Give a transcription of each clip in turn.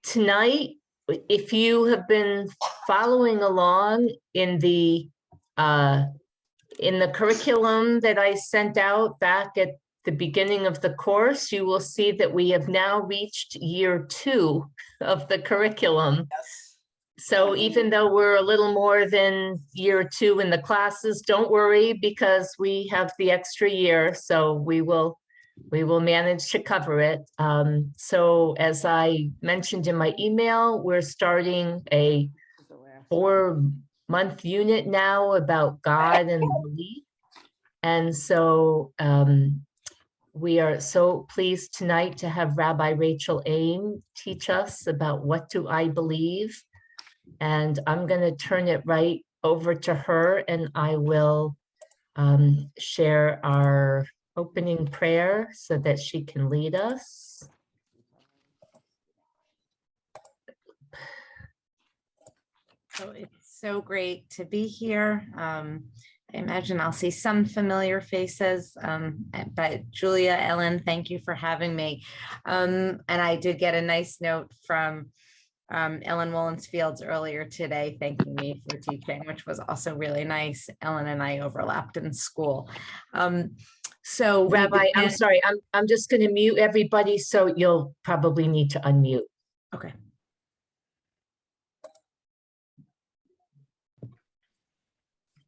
tonight, if you have been following along in the curriculum that I sent out back at the beginning of the course, you will see that we have now reached year 2 of the curriculum. Yes. So even though we're a little more than year 2 in the classes, don't worry, because we have the extra year, so we will manage to cover it. So as I mentioned in my email, we're starting a 4-month unit now about God and belief. And so we are so pleased tonight to have Rabbi Rachel Aim teach us about what do I believe. And I'm going to turn it right over to her, and I will share our opening prayer so that she can lead us. So it's so great to be here. I imagine I'll see some familiar faces, but Julia, Ellen, thank you for having me. And I did get a nice note from Ellen Wollensfields earlier today, thanking me for teaching, which was also really nice. Ellen and I overlapped in school. So Rabbi, I'm sorry, I'm just going to mute everybody, so you'll probably need to unmute. Okay.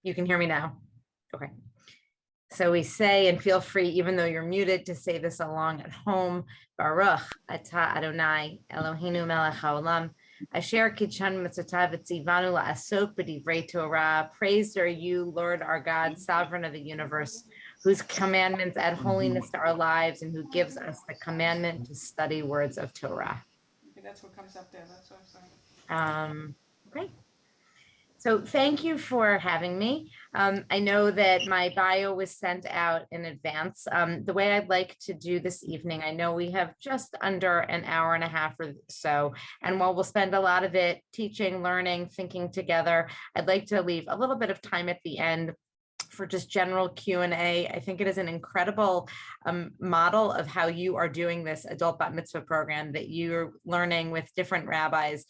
You can hear me now? Okay. So we say, and feel free, even though you're muted, to say this along at home. Baruch atah Adonai Eloheinu melech haolam asher kitchan mitzvotav v'tzivanu la'asok b'divrei Torah. Praised are you, Lord our God, sovereign of the universe, whose commandments add holiness to our lives and who gives us the commandment to study words of Torah. Okay, that's what comes up there. That's what I'm saying. Okay. So thank you for having me. I know that my bio was sent out in advance. The way I'd like to do this evening, I know we have just under an hour and a half or so, and while we'll spend a lot of it teaching, learning, thinking together, I'd like to leave a little bit of time at the end for just general Q&A. I think it is an incredible model of how you are doing this adult bat mitzvah program that you're learning with different rabbis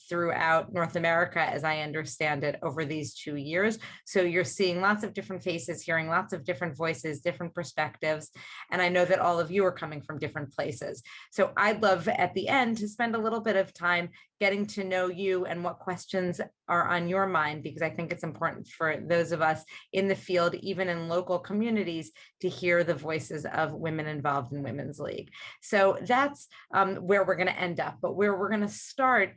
throughout North America, as I understand it, over these 2 years. So you're seeing lots of different faces, hearing lots of different voices, different perspectives. And I know that all of you are coming from different places. So I'd love at the end to spend a little bit of time getting to know you and what questions are on your mind, because I think it's important for those of us in the field, even in local communities, to hear the voices of women involved in Women's League. So that's where we're going to end up. But where we're going to start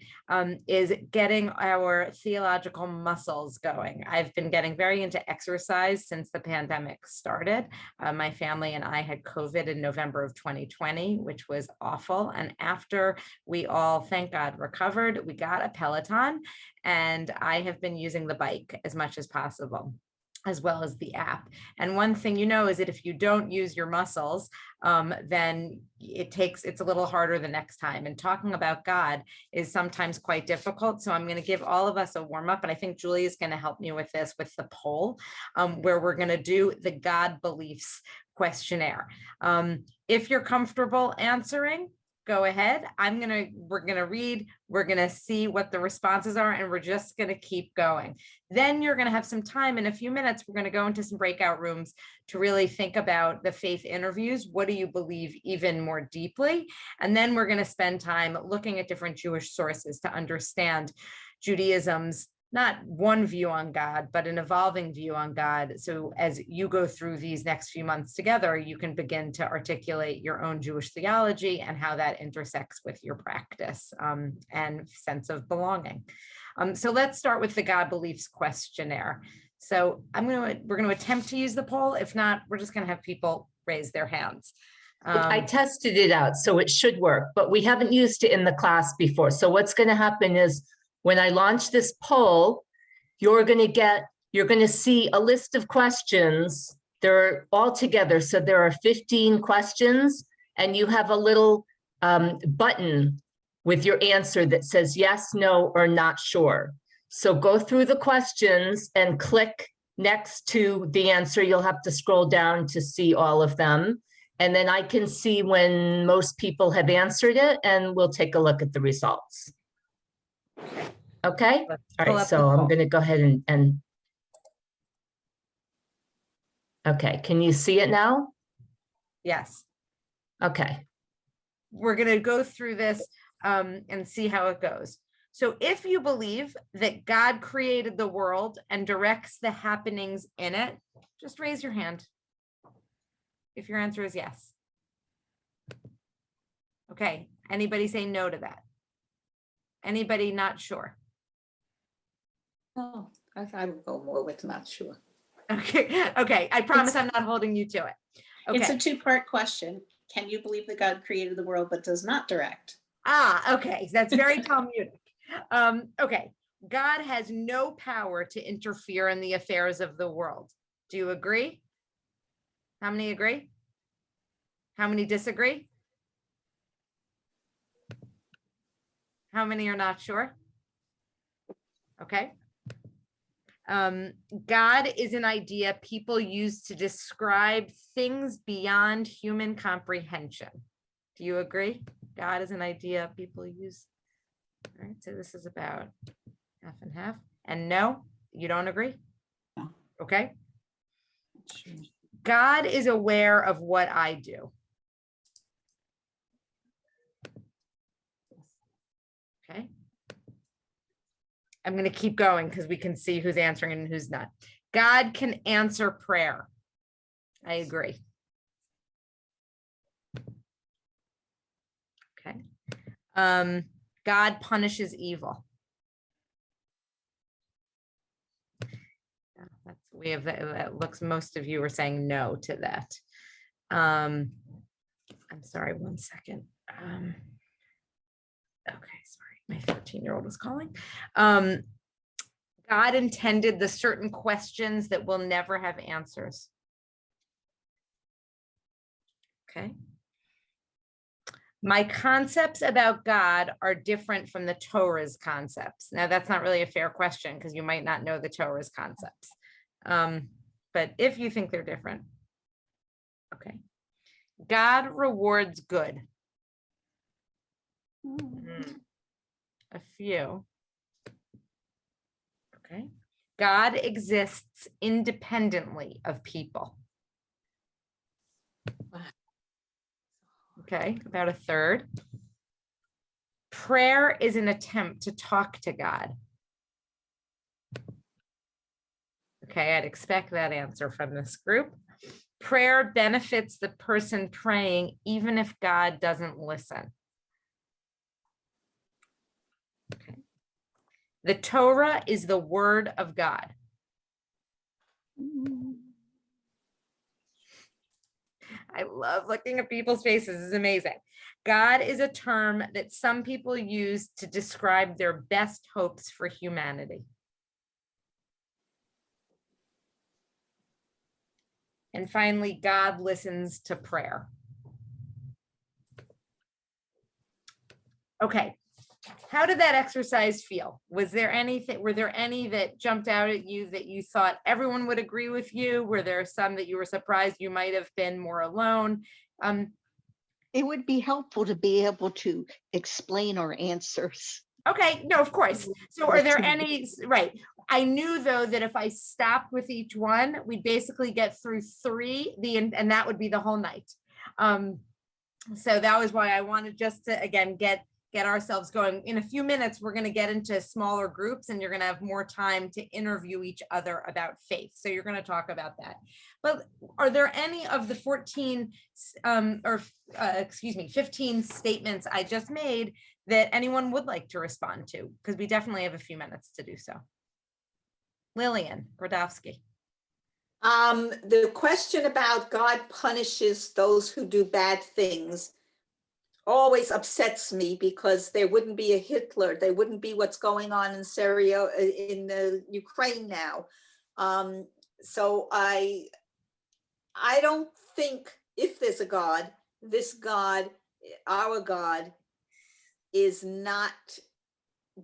is getting our theological muscles going. I've been getting very into exercise since the pandemic started. My family and I had COVID in November of 2020, which was awful. And after we all, thank God, recovered, we got a Peloton, and I have been using the bike as much as possible, as well as the app. And one thing you know is that if you don't use your muscles, then it's a little harder the next time. And talking about God is sometimes quite difficult. So I'm going to give all of us a warm up. And I think Julie is going to help me with this, with the poll, where we're going to do the God beliefs questionnaire. If you're comfortable answering, go ahead. We're going to read, we're going to see what the responses are, and we're just going to keep going. Then you're going to have some time in a few minutes. We're going to go into some breakout rooms to really think about the faith interviews. What do you believe even more deeply? And then we're going to spend time looking at different Jewish sources to understand Judaism's not one view on God, but an evolving view on God. So as you go through these next few months together, you can begin to articulate your own Jewish theology and how that intersects with your practice and sense of belonging. So let's start with the God beliefs questionnaire. So we're going to attempt to use the poll. If not, we're just going to have people raise their hands. I tested it out, so it should work, but we haven't used it in the class before. So what's going to happen is, when I launch this poll, you're going to see a list of questions. They're all together. So there are 15 questions, and you have a little button with your answer that says yes, no, or not sure. So go through the questions and click next to the answer. You'll have to scroll down to see all of them. And then I can see when most people have answered it, and we'll take a look at the results. Okay? Let's All pull right, up the so I'm poll. going to go ahead and okay, can you see it now? Yes, Okay. we're going to go through this and see how it goes. So if you believe that God created the world and directs the happenings in it, just raise your hand. If your answer is yes. Okay, anybody say no to that? Anybody not sure? Oh, I would go more with not sure. Okay, okay, I promise I'm not holding you to it. It's a Okay, two-part question. Can you believe that God created the world but does not direct? okay, that's very Talmudic. Okay, God has no power to interfere in the affairs of the world. Do you agree? How many agree? How many disagree? How many are not sure? Okay. God is an idea people use to describe things beyond human comprehension. Do you agree? God is an idea people use. All right, so this is about half and half. And no, you don't agree? No. Okay. God is aware of what I do. Okay. I'm going to keep going because we can see who's answering and who's not. God can answer prayer. I agree. Okay. God punishes evil. We have that looks, most of you are saying no to that. I'm sorry, 1 second. Okay, sorry, my 13-year-old was calling. God intended the certain questions that will never have answers. Okay. My concepts about God are different from the Torah's concepts. Now, that's not really a fair question because you might not know the Torah's concepts. But if you think they're different, okay. God rewards good. A few. Okay. God exists independently of people. Okay, about a third. Prayer is an attempt to talk to God. Okay, I'd expect that answer from this group. Prayer benefits the person praying, even if God doesn't listen. Okay. The Torah is the word of God. I love looking at people's faces. It's amazing. God is a term that some people use to describe their best hopes for humanity. And finally, God listens to prayer. Okay. How did that exercise feel? Was there anything, were there any that jumped out at you that you thought everyone would agree with you? Were there some that you were surprised you might have been more alone? It would be helpful to be able to explain our answers. Okay, no, of course. So are there any, right. I knew though that if I stopped with each one, we'd basically get through 3, and that would be the whole night. So that was why I wanted just to, again, get ourselves going. In a few minutes, we're going to get into smaller groups and you're going to have more time to interview each other about faith. So you're going to talk about that. But are there any of the 15 statements I just made that anyone would like to respond to? Because we definitely have a few minutes to do so. Lillian Brodowski. The question about God punishes those who do bad things always upsets me, because there wouldn't be a Hitler. There wouldn't be what's going on in Syria, in Ukraine now. So I don't think, if there's a God, this God, our God, is not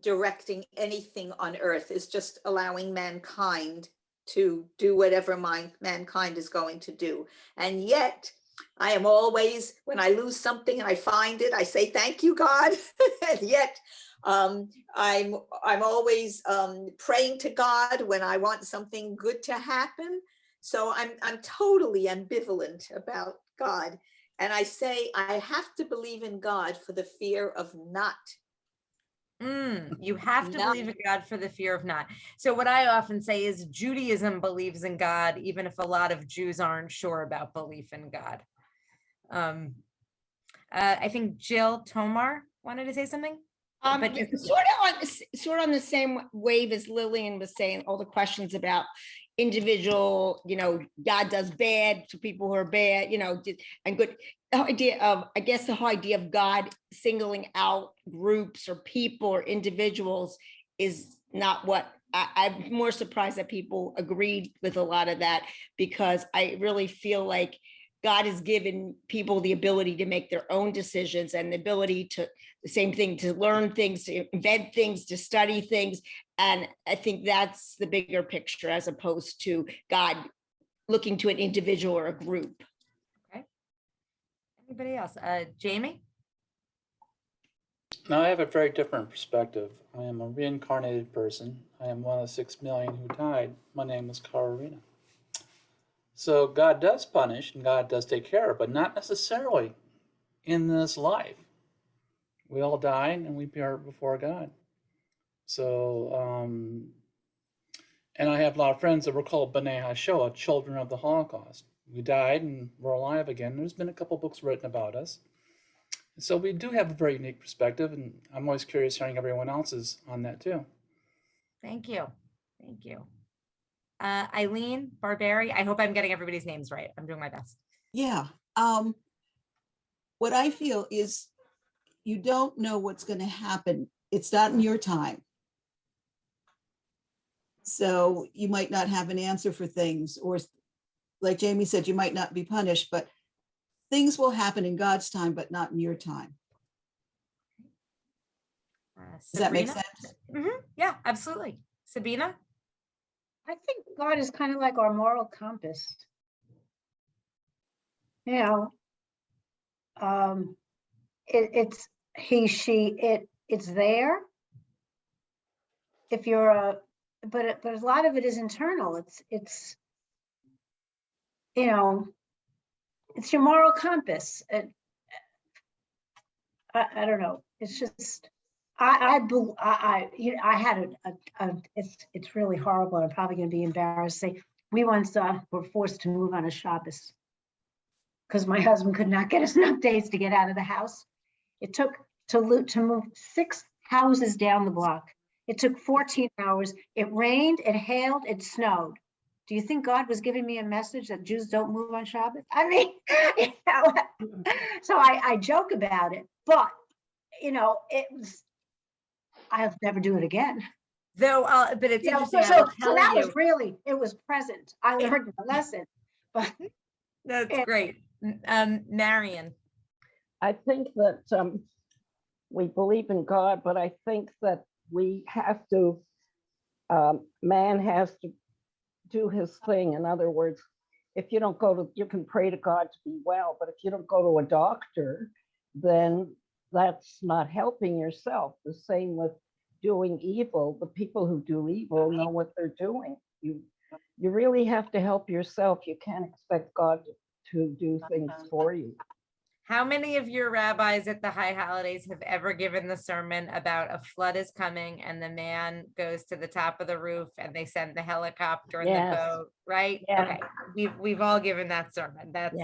directing anything on earth, is just allowing mankind to do whatever mankind is going to do. And yet I am always, when I lose something and I find it, I say, thank you, God. And yet I'm always praying to God when I want something good to happen. So I'm totally ambivalent about God. And I say, I have to believe in God for the fear of not. You have to believe in God for the fear of not. So what I often say is Judaism believes in God, even if a lot of Jews aren't sure about belief in God. I think Jill Tomar wanted to say something. But Sort of on the same wave as Lillian was saying, all the questions about individual, God does bad to people who are bad, and good. The idea of, I guess the whole idea of God singling out groups or people or individuals is not what I'm more surprised that people agreed with a lot of that, because I really feel like God has given people the ability to make their own decisions and the ability to, the same thing, to learn things, to invent things, to study things. And I think that's the bigger picture, as opposed to God looking to an individual or a group. Okay. Anybody else? Jamie? Now, I have a very different perspective. I am a reincarnated person. I am one of the 6 million who died. My name is Karina. So God does punish and God does take care of, but not necessarily in this life. We all die and we are before God. So, and I have a lot of friends that were called B'nai HaShoah, children of the Holocaust. We died and we're alive again. There's been a couple books written about us. So we do have a very unique perspective, and I'm always curious hearing everyone else's on that too. Thank you. Thank you. Eileen Barberi, I hope I'm getting everybody's names right. I'm doing my best. Yeah. What I feel is you don't know what's going to happen. It's not in your time. So you might not have an answer for things, or like Jamie said, you might not be punished, but things will happen in God's time, but not in your time. Does that make sense? Yeah, absolutely. Sabina? I think God is kind of like our moral compass. It's he, she, it's there. If you're but a lot of it is internal. It's your moral compass. I don't know. It's just I had it's really horrible. I'm probably going to be embarrassed to say we once were forced to move on a Shabbos because my husband could not get us enough days to get out of the house. It took to move 6 houses down the block. It took 14 hours. It rained, it hailed, it snowed. Do you think God was giving me a message that Jews don't move on Shabbos? I mean, so I joke about it, but it was. I'll never do it again. Though, but it's interesting. So that was really, it was present. I learned a lesson. But that's great. Marion. I think that we believe in God, but I think that we have to, man has to do his thing. In other words, if you don't go to, you can pray to God to be well, but if you don't go to a doctor, then that's not helping yourself. The same with doing evil. The people who do evil know what they're doing. You really have to help yourself. You can't expect God to do things for you. How many of your rabbis at the high holidays have ever given the sermon about a flood is coming and the man goes to the top of the roof and they send the helicopter and the boat, right? Yeah. Okay, we've all given that sermon. That's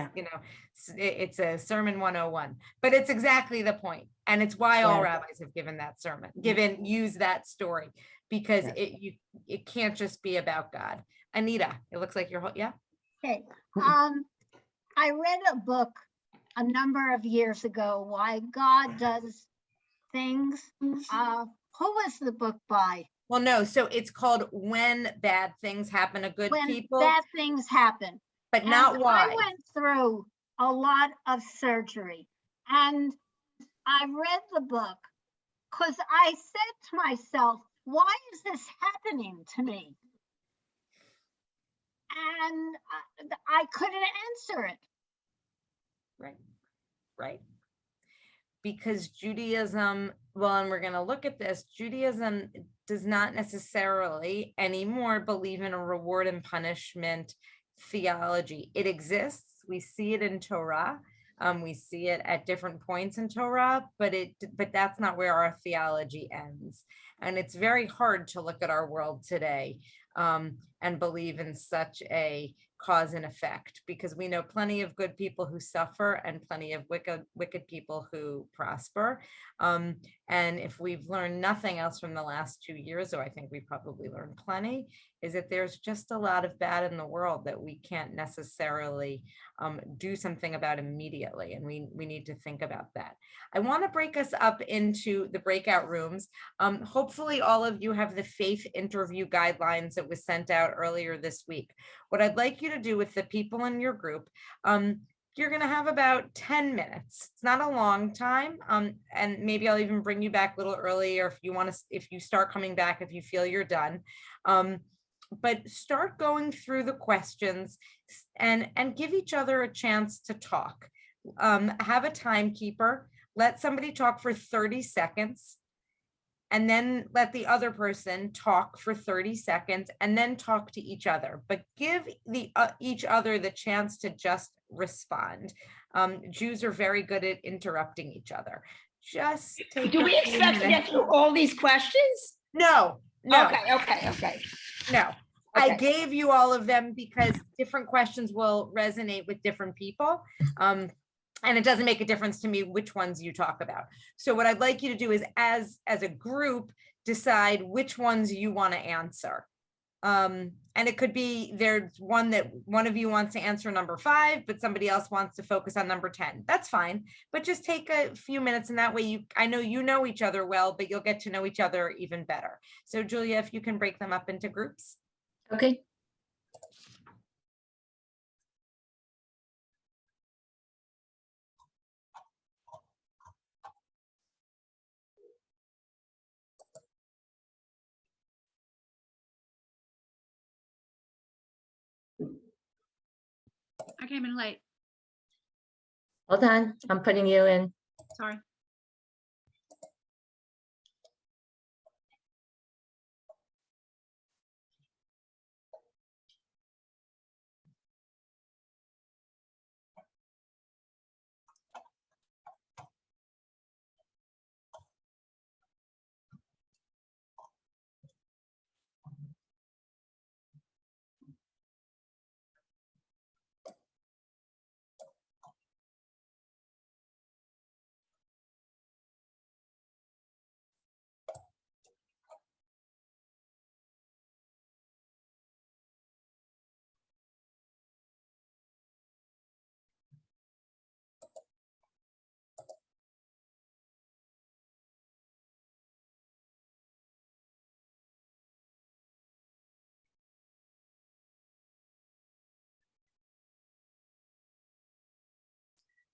it's a sermon 101, but it's exactly the point, and it's why all rabbis have given that sermon, use that story, because it can't just be about God. Anita, it looks like you're Okay. I read a book a number of years ago, Why God Does Things. Who was the book by? Well, no, so it's called When Bad Things Happen to Good People. When Bad Things Happen. But not why. I went through a lot of surgery, and I read the book because I said to myself, why is this happening to me? And I couldn't answer it. Right, right. Because Judaism, well, and we're going to look at this, Judaism does not necessarily anymore believe in a reward and punishment theology. It exists. We see it in Torah. We see it at different points in Torah, but that's not where our theology ends. And it's very hard to look at our world today and believe in such a cause and effect, because we know plenty of good people who suffer and plenty of wicked people who prosper. And if we've learned nothing else from the last 2 years, or I think we probably learned plenty, is that there's just a lot of bad in the world that we can't necessarily do something about immediately. And we need to think about that. I want to break us up into the breakout rooms. Hopefully all of you have the faith interview guidelines that was sent out earlier this week. What I'd like you to do with the people in your group, you're going to have about 10 minutes. It's not a long time. And maybe I'll even bring you back a little earlier if you want to, if you start coming back, if you feel you're done. But start going through the questions and give each other a chance to talk. Have a timekeeper. Let somebody talk for 30 seconds. And then let the other person talk for 30 seconds and then talk to each other, but give each other the chance to just respond. Jews are very good at interrupting each other. Just take Do a we few expect to get minutes. through all these questions? No. Okay. No. I Okay. gave you all of them because different questions will resonate with different people. And it doesn't make a difference to me which ones you talk about. So what I'd like you to do is as a group, decide which ones you want to answer. And it could be there's one that one of you wants to answer number 5, but somebody else wants to focus on number 10. That's fine. But just take a few minutes, and that way I know you know each other well, but you'll get to know each other even better. So Julia, if you can break them up into groups. Okay. I came in late. Hold on, I'm putting you in. Sorry.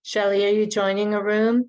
Shelley, are you joining a room?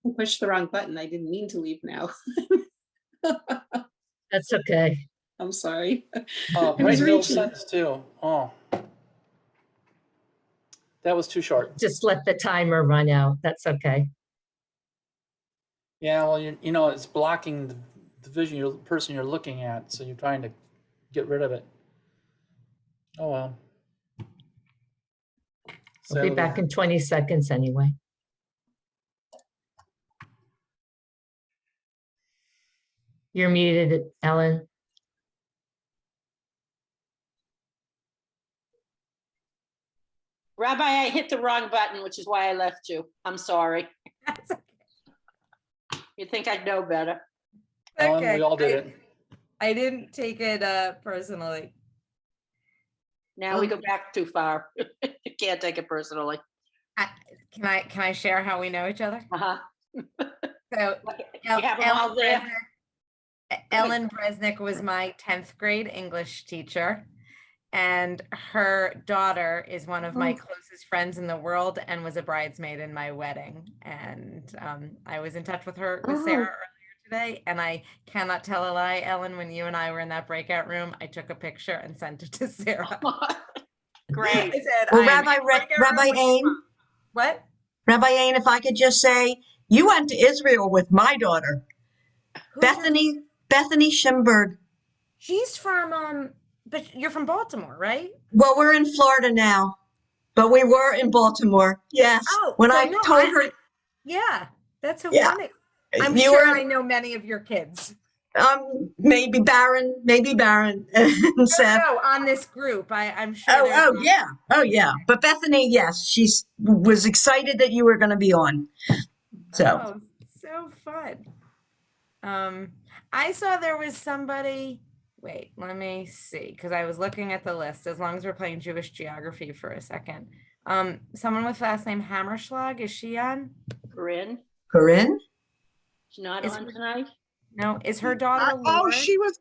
I pushed the wrong button. I didn't mean to leave now. That's okay. I'm sorry. Oh, I right was middle reaching. sentence too. Oh, that was too short. Just let the timer run out. That's okay. Yeah, well, you know, it's blocking the vision, your person you're looking at, so you're trying to get rid of it. Oh well. I'll be back in 20 seconds anyway. You're muted, Ellen. Rabbi, I hit the wrong button, which is why I left you. I'm sorry. You'd think I'd know better. Ellen, we all did it. I didn't take it personally. Now we go back too far. You can't take it personally. Can I share how we know each other? Uh-huh. So You have them all there? Ellen Bresnick was my 10th grade English teacher, and her daughter is one of my closest friends in the world and was a bridesmaid in my wedding. And I was in touch with her, with Sarah earlier today, and I cannot tell a lie, Ellen, when you and I were in that breakout room, I took a picture and sent it to Sarah. Great. I said, Well, "I am in Rabbi breakout room with Ain, Mom." What? Rabbi Ain, if I could just say, you went to Israel with my daughter, Bethany Schimberg. She's from, but you're from Baltimore, right? Well, we're in Florida now, but we were in Baltimore. Yes. Oh, When so I no, told her, yeah, that's so yeah, funny. I'm you sure were, I know many of your kids. maybe Baron, and Seth. No, on this group, I'm sure. Oh yeah. But Bethany, yes, she was excited that you were going to be on. So. Oh, so fun. I saw there was somebody. Wait, let me see, because I was looking at the list. As long as we're playing Jewish geography for a second, someone with last name Hammerschlag, is she on? Corinne? She's not on tonight? No, is her daughter Oh, Lauren? she was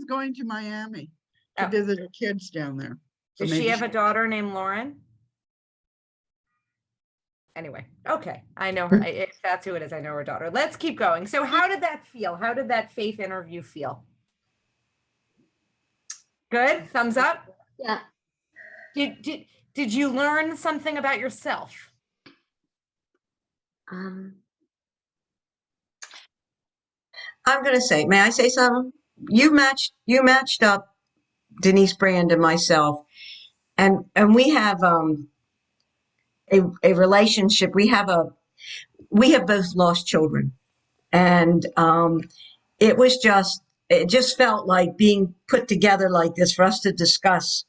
going to Miami to visit her kids down there. So Does she have a daughter named Lauren? Anyway, okay, I know her. If that's who it is, I know her daughter. Let's keep going. So how did that feel? How did that faith interview feel? Good, thumbs up? Yeah. Did you learn something about yourself? I'm going to say, may I say something? You matched up Denise Brand and myself, and we have a relationship. We have both lost children, and it just felt like being put together like this for us to discuss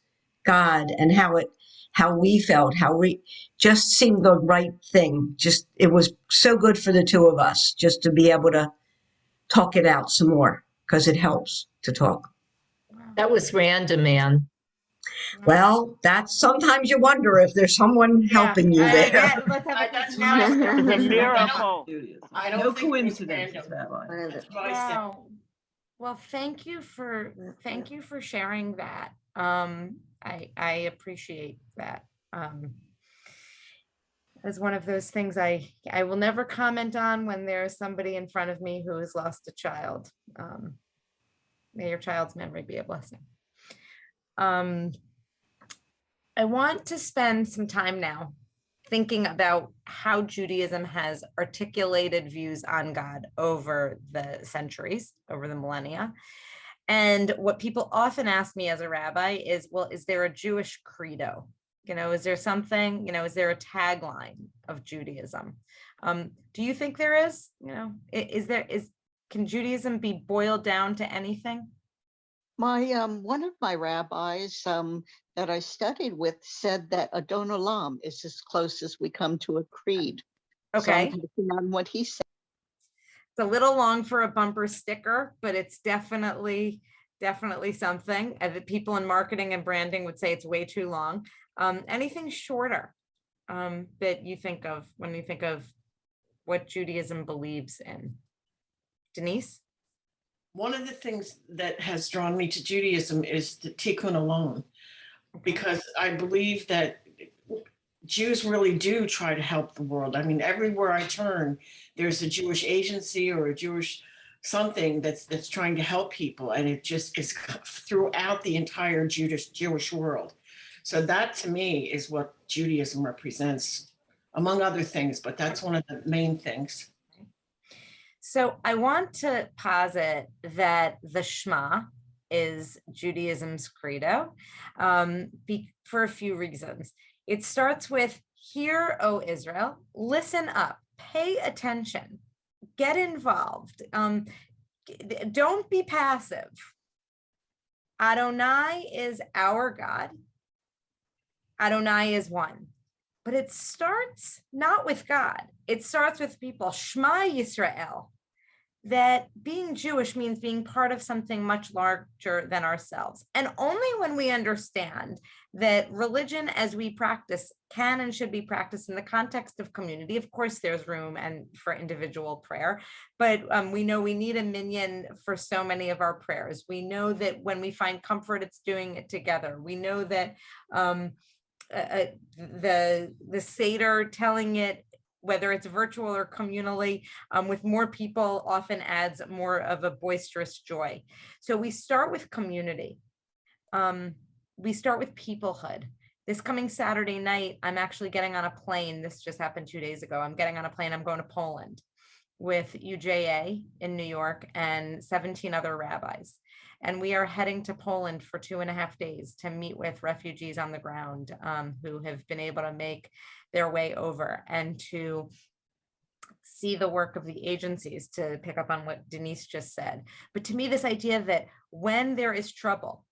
God and how we felt, how we just seemed the right thing. Just, it was so good for the two of us just to be able to talk it out some more, because it helps to talk. That was random, man. Well, that's sometimes you wonder if there's someone helping you there. That's The miracle. I don't No think coincidences, Rabbi. Wow. Well, thank you for sharing that. I appreciate that. As one of those things I will never comment on when there's somebody in front of me who has lost a child. May your child's memory be a blessing. I want to spend some time now thinking about how Judaism has articulated views on God over the centuries, over the millennia. And what people often ask me as a rabbi is, well, is there a Jewish credo? Is there something, is there a tagline of Judaism? Do you think there is? Can Judaism be boiled down to anything? One of my rabbis that I studied with said that Adon Olam is as close as we come to a creed. Okay. So I'm basing on what he said. It's a little long for a bumper sticker, but it's definitely something. And people in marketing and branding would say it's way too long. Anything shorter that you think of when you think of what Judaism believes in? Denise? One of the things that has drawn me to Judaism is the tikkun alone, because I believe that Jews really do try to help the world. I mean, everywhere I turn, there's a Jewish agency or a Jewish something that's trying to help people, and it just is throughout the entire Jewish world. So that to me is what Judaism represents, among other things, but that's one of the main things. So I want to posit that the Shema is Judaism's credo for a few reasons. It starts with, "Hear, O Israel, listen up, pay attention, get involved, don't be passive. Adonai is our God. Adonai is one." But it starts not with God. It starts with people. Shema Yisrael. That being Jewish means being part of something much larger than ourselves. And only when we understand that religion as we practice can and should be practiced in the context of community. Of course, there's room and for individual prayer, but we know we need a minyan for so many of our prayers. We know that when we find comfort, it's doing it together. We know that the Seder, telling it, whether it's virtual or communally, with more people often adds more of a boisterous joy. So we start with community. We start with peoplehood. This coming Saturday night, I'm actually getting on a plane. This just happened 2 days ago. I'm getting on a plane. I'm going to Poland with UJA in New York and 17 other rabbis. And we are heading to Poland for 2.5 days to meet with refugees on the ground who have been able to make their way over and to see the work of the agencies, to pick up on what Denise just said. But to me, this idea that when there is trouble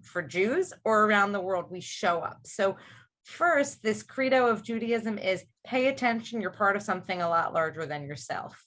for Jews or around the world, we show up. So first, this credo of Judaism is pay attention, you're part of something a lot larger than yourself.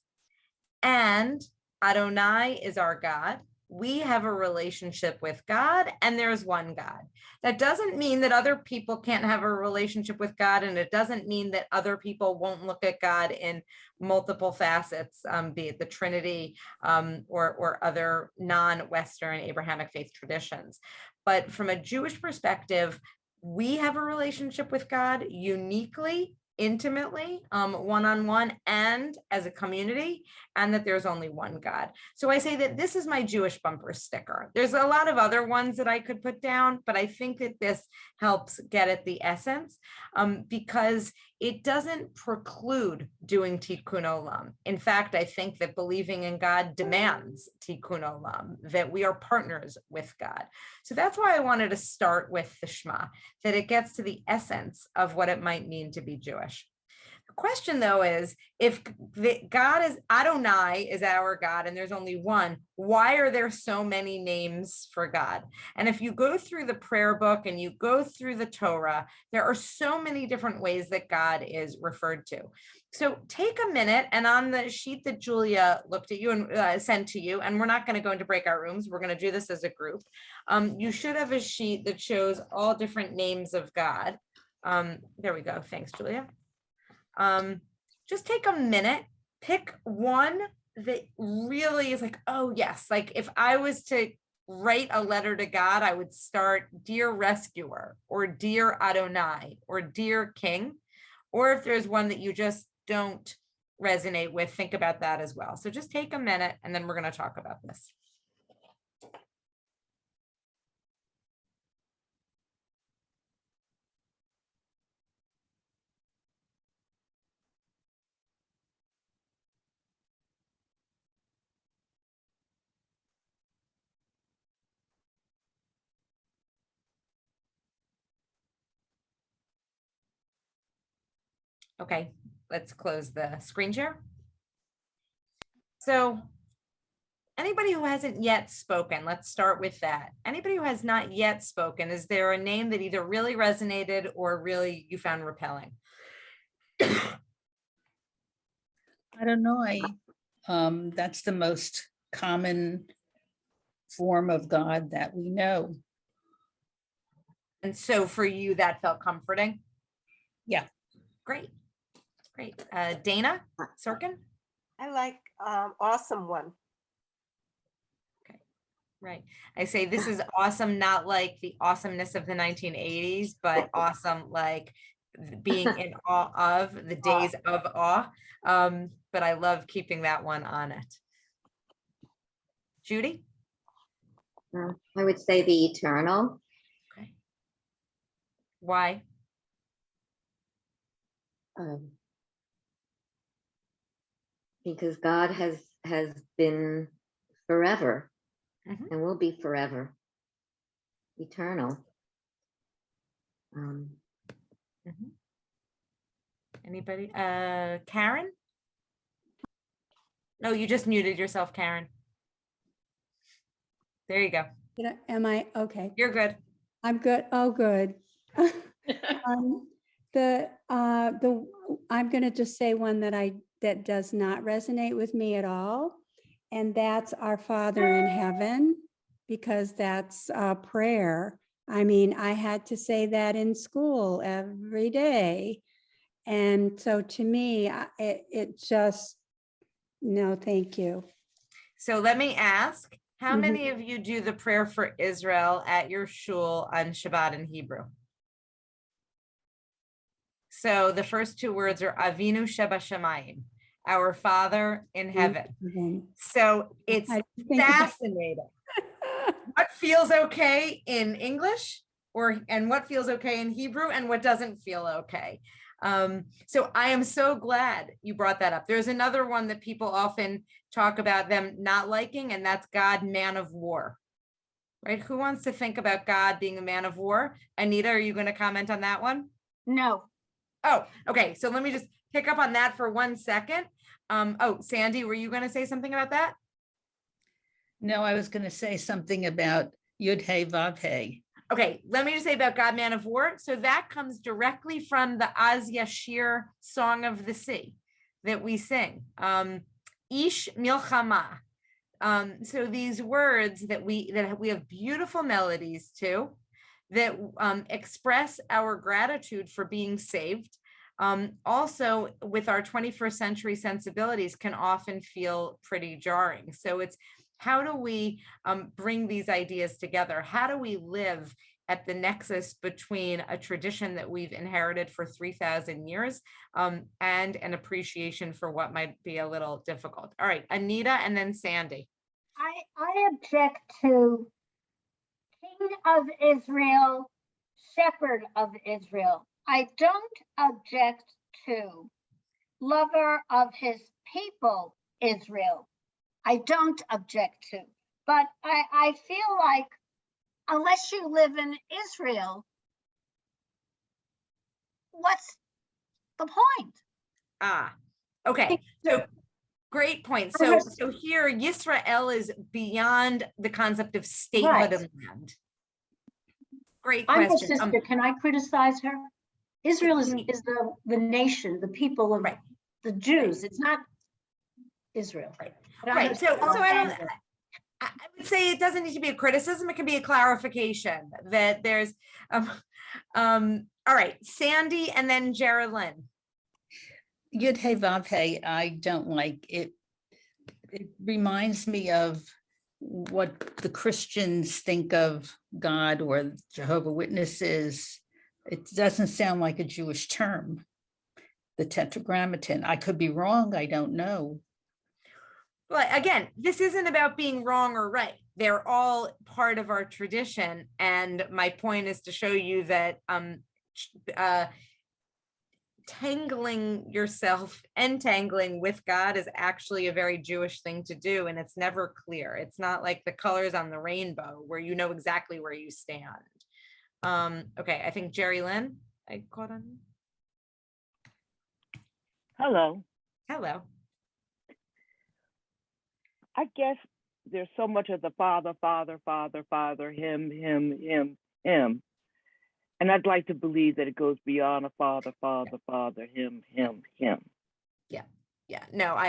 And Adonai is our God. We have a relationship with God, and there's one God. That doesn't mean that other people can't have a relationship with God, and it doesn't mean that other people won't look at God in multiple facets, be it the Trinity or other non-Western Abrahamic faith traditions. But from a Jewish perspective, we have a relationship with God uniquely, intimately, one-on-one, and as a community, and that there's only one God. So I say that this is my Jewish bumper sticker. There's a lot of other ones that I could put down, but I think that this helps get at the essence because it doesn't preclude doing tikkun olam. In fact, I think that believing in God demands tikkun olam, that we are partners with God. So that's why I wanted to start with the Shema, that it gets to the essence of what it might mean to be Jewish. The question, though, is if God is Adonai is our God and there's only one, why are there so many names for God? And if you go through the prayer book and you go through the Torah, there are so many different ways that God is referred to. So take a minute, and on the sheet that Julia looked at you and sent to you, and we're not going to go into breakout rooms, we're going to do this as a group. You should have a sheet that shows all different names of God. There we go. Thanks, Julia. Just take a minute, pick one that really is like, oh yes, like if I was to write a letter to God, I would start Dear Rescuer or Dear Adonai or Dear King. Or if there's one that you just don't resonate with, think about that as well. So just take a minute and then we're going to talk about this. Okay, let's close the screen share. So anybody who hasn't yet spoken, let's start with that. Anybody who has not yet spoken, is there a name that either really resonated or really you found repelling? I don't know. That's the most common form of God that we know. And so for you, that felt comforting? Yeah. Great. Great. Dana Sorkin? I like Awesome One. Okay, right. I say this is awesome, not like the awesomeness of the 1980s, but awesome like being in awe of, the days of awe. But I love keeping that one on it. Judy? I would say the eternal. Okay. Why? Because God has been forever Mhm. and will be forever. Eternal. Mhm. Anybody? Karen? No, you just muted yourself, Karen. There you go. Am I okay? You're good. I'm good. Oh, good. I'm going to just say one that does not resonate with me at all, and that's Our Father in Heaven, because that's a prayer. I mean, I had to say that in school every day, and so to me, it just no, thank you. So let me ask, how Mhm. many of you do the prayer for Israel at your shul on Shabbat in Hebrew? So the first two words are Avinu Sheba Shamayim, our Father in heaven. So it's fascinating. What feels okay in English and what feels okay in Hebrew and what doesn't feel okay. So I am so glad you brought that up. There's another one that people often talk about them not liking, and that's God, man of war. Right? Who wants to think about God being a man of war? Anita, are you going to comment on that one? No. Oh, okay. So let me just pick up on that for 1 second. Oh, Sandy, were you going to say something about that? No, I was going to say something about Yud Hey Vav Hey. Okay, let me just say about God, man of war. So that comes directly from the Az Yashir Song of the Sea that we sing. Ish Milchama. So these words that we have beautiful melodies to, that express our gratitude for being saved. Also, with our 21st century sensibilities, can often feel pretty jarring. So it's how do we bring these ideas together? How do we live at the nexus between a tradition that we've inherited for 3,000 years and an appreciation for what might be a little difficult? All right, Anita and then Sandy. I object to King of Israel, Shepherd of Israel. I don't object to lover of his people, Israel. I don't object to, but I feel like unless you live in Israel, what's the point? Okay, so great point. So here Yisrael is beyond the concept of statehood of land. Great I'm her question. sister. Can I criticize her? Israel is the nation, the people of the Jews. It's not Israel. Right. So I would say it doesn't need to be a criticism. It can be a clarification that there's, all right, Sandy and then Geraldine. Yud Hey Vav Hey, I don't like it. It reminds me of what the Christians think of God or Jehovah's Witnesses. It doesn't sound like a Jewish term, the Tetragrammaton. I could be wrong. I don't know. Well, again, this isn't about being wrong or right. They're all part of our tradition. And my point is to show you that entangling with God is actually a very Jewish thing to do. And it's never clear. It's not like the colors on the rainbow where you know exactly where you stand. Okay, I think Jerry Lynn, I caught on you. Hello. Hello. I guess there's so much of the Father, Father, Father, Father, Him, Him, Him, Him. And I'd like to believe that it goes beyond a Father, Father, Father, Him, Him, Him. Yeah, no,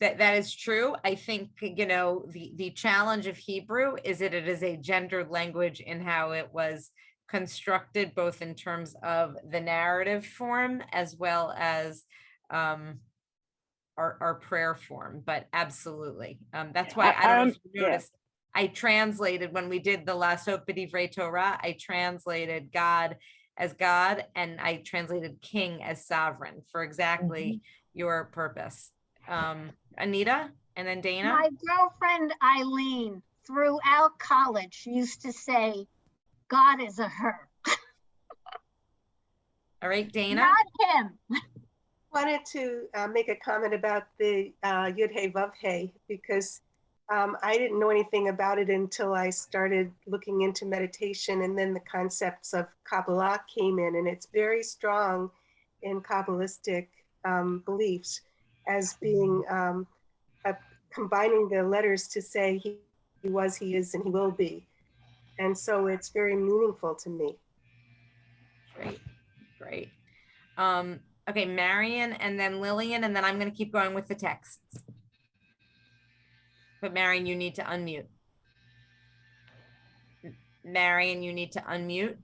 that is true. I think, you know, the challenge of Hebrew is that it is a gendered language in how it was constructed, both in terms of the narrative form as well as our prayer form, but absolutely. That's why I don't know if you noticed, I translated when we did the Lasot B'divrei Torah, I translated God as God, and I translated king as sovereign for exactly your purpose. Anita, and then Dana. My girlfriend Eileen throughout college used to say, God is a her. All right, Dana. Not him. Wanted to make a comment about the Yud Hey Vav Hey, because I didn't know anything about it until I started looking into meditation, and then the concepts of Kabbalah came in, and it's very strong in Kabbalistic beliefs as being combining the letters to say he was, he is, and he will be. And so it's very meaningful to me. Great, great. Okay, Marion, and then Lillian, and then I'm going to keep going with the texts. But Marion, you need to unmute. Marion, you need to unmute.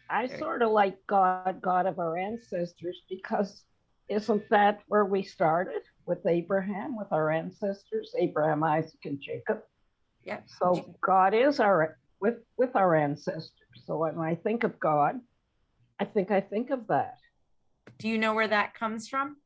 I sort of like God, God of our ancestors, because isn't that where we started with Abraham, with our ancestors, Abraham, Isaac, and Jacob? Yeah. So God is our with our ancestors. So when I think of God, I think of that. Do you know where that comes from?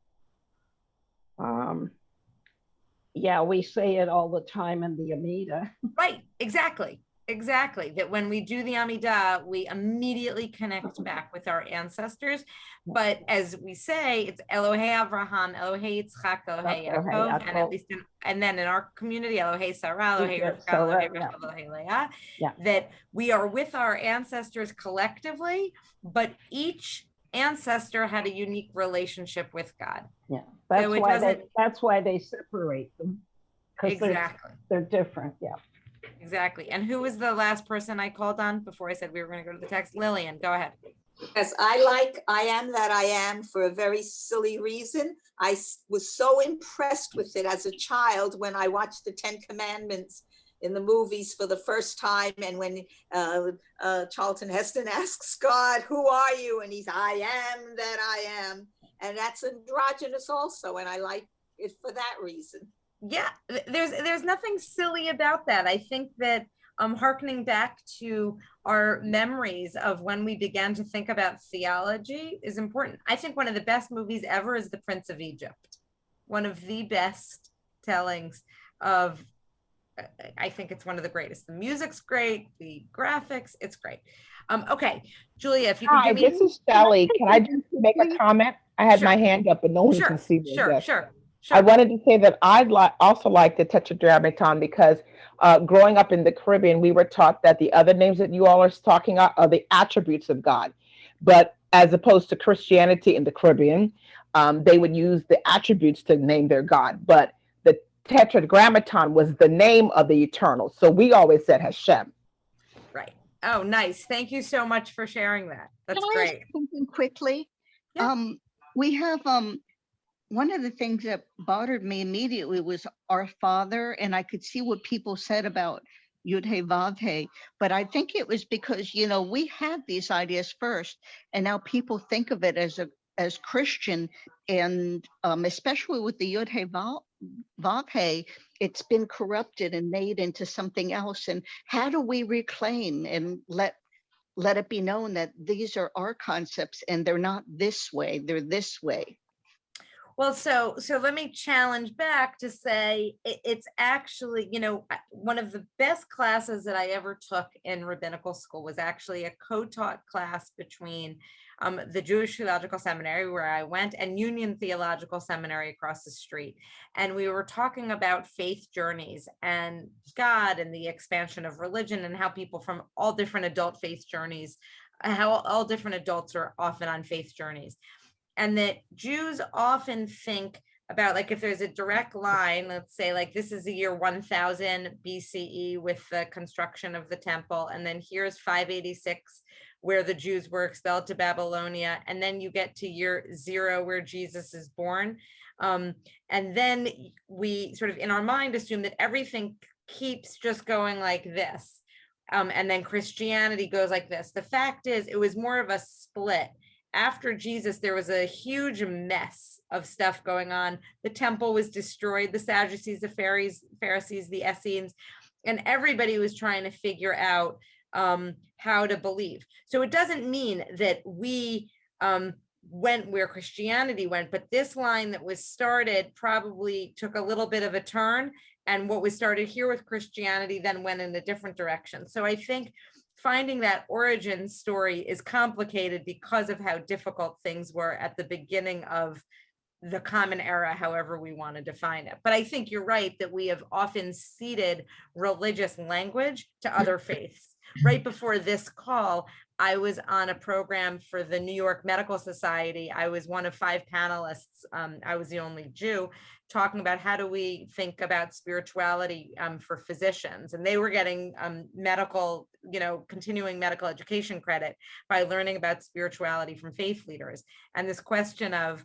Yeah, we say it all the time in the Amida. Right, exactly. Exactly. That when we do the Amidah, we immediately connect back with our ancestors. But as we say, it's Elohei Avraham, Elohei Yitzchak, Elohei Yaakov, and at least and then in our community, Elohei Sarah, Elohei Rivka, Elohei Rachel, Elohei Leah. Yeah. That we are with our ancestors collectively, but each ancestor had a unique relationship with God. Yeah, that's why they separate them. Exactly. They're different. Yeah. Exactly. And who was the last person I called on before I said we were going to go to the text? Lillian, go ahead. Yes, I like I Am That I Am for a very silly reason. I was so impressed with it as a child when I watched the 10 Commandments in the movies for the first time. And when Charlton Heston asks God, who are you? And he's, I am that I am. And that's androgynous also. And I like it for that reason. Yeah, there's nothing silly about that. I think that hearkening back to our memories of when we began to think about theology is important. I think one of the best movies ever is The Prince of Egypt. One of the best tellings of, I think it's one of the greatest. The music's great, the graphics, it's great. Okay, Julia, if you could Hi, give me. this is Shelley. Can I just make a comment? I had my hand up, but no one can see me. Sure. I wanted to say that I'd also like the Tetragrammaton because growing up in the Caribbean, we were taught that the other names that you all are talking about are the attributes of God. But as opposed to Christianity in the Caribbean, they would use the attributes to name their God. But the Tetragrammaton was the name of the eternal. So we always said Hashem. Right. Oh, nice. Thank you so much for sharing that. That's Can I great. ask something quickly? Yeah. We have one of the things that bothered me immediately was Our Father, and I could see what people said about Yud Hey Vav Hey, but I think it was because, you know, we had these ideas first, and now people think of it as Christian, and especially with the Yud Hey Vav Hey, it's been corrupted and made into something else. And how do we reclaim and let it be known that these are our concepts and they're not this way, they're this way? Well, so let me challenge back to say it's actually, you know, one of the best classes that I ever took in rabbinical school was actually a co-taught class between the Jewish Theological Seminary where I went and Union Theological Seminary across the street. And we were talking about faith journeys and God and the expansion of religion and how people from all different adult faith journeys, how all different adults are often on faith journeys. And that Jews often think about, like, if there's a direct line, let's say, like, this is the year 1000 BCE with the construction of the temple. And then here's 586, where the Jews were expelled to Babylonia. And then you get to year 0, where Jesus is born. And then we sort of, in our mind, assume that everything keeps just going like this. And then Christianity goes like this. The fact is, it was more of a split. After Jesus, there was a huge mess of stuff going on. The temple was destroyed, the Sadducees, the Pharisees, the Essenes, and everybody was trying to figure out how to believe. So it doesn't mean that we went where Christianity went, but this line that was started probably took a little bit of a turn, and what was started here with Christianity then went in a different direction. So I think finding that origin story is complicated because of how difficult things were at the beginning of the common era, however we want to define it. But I think you're right that we have often ceded religious language to other faiths. Right before this call, I was on a program for the New York Medical Society. I was one of 5 panelists. I was the only Jew, talking about how do we think about spirituality for physicians. And they were getting medical, continuing medical education credit by learning about spirituality from faith leaders. And this question of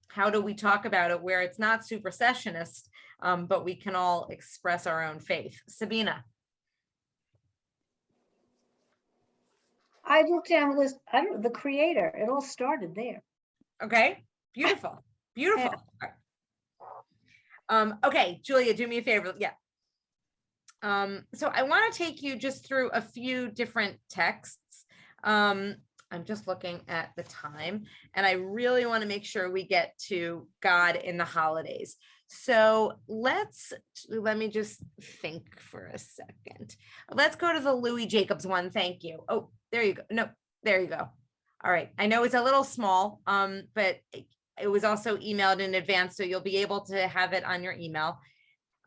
how do we talk about it where it's not supersessionist, but we can all express our own faith. Sabina. I looked down the list, the creator, it all started there. Okay, beautiful, beautiful. Okay, Julia, do me a favor. Yeah. So I want to take you just through a few different texts. I'm just looking at the time, and I really want to make sure we get to God in the holidays. So let me just think for a second. Let's go to the Louis Jacobs one. Thank you. Oh, there you go. No, there you go. All right. I know it's a little small, but it was also emailed in advance, so you'll be able to have it on your email.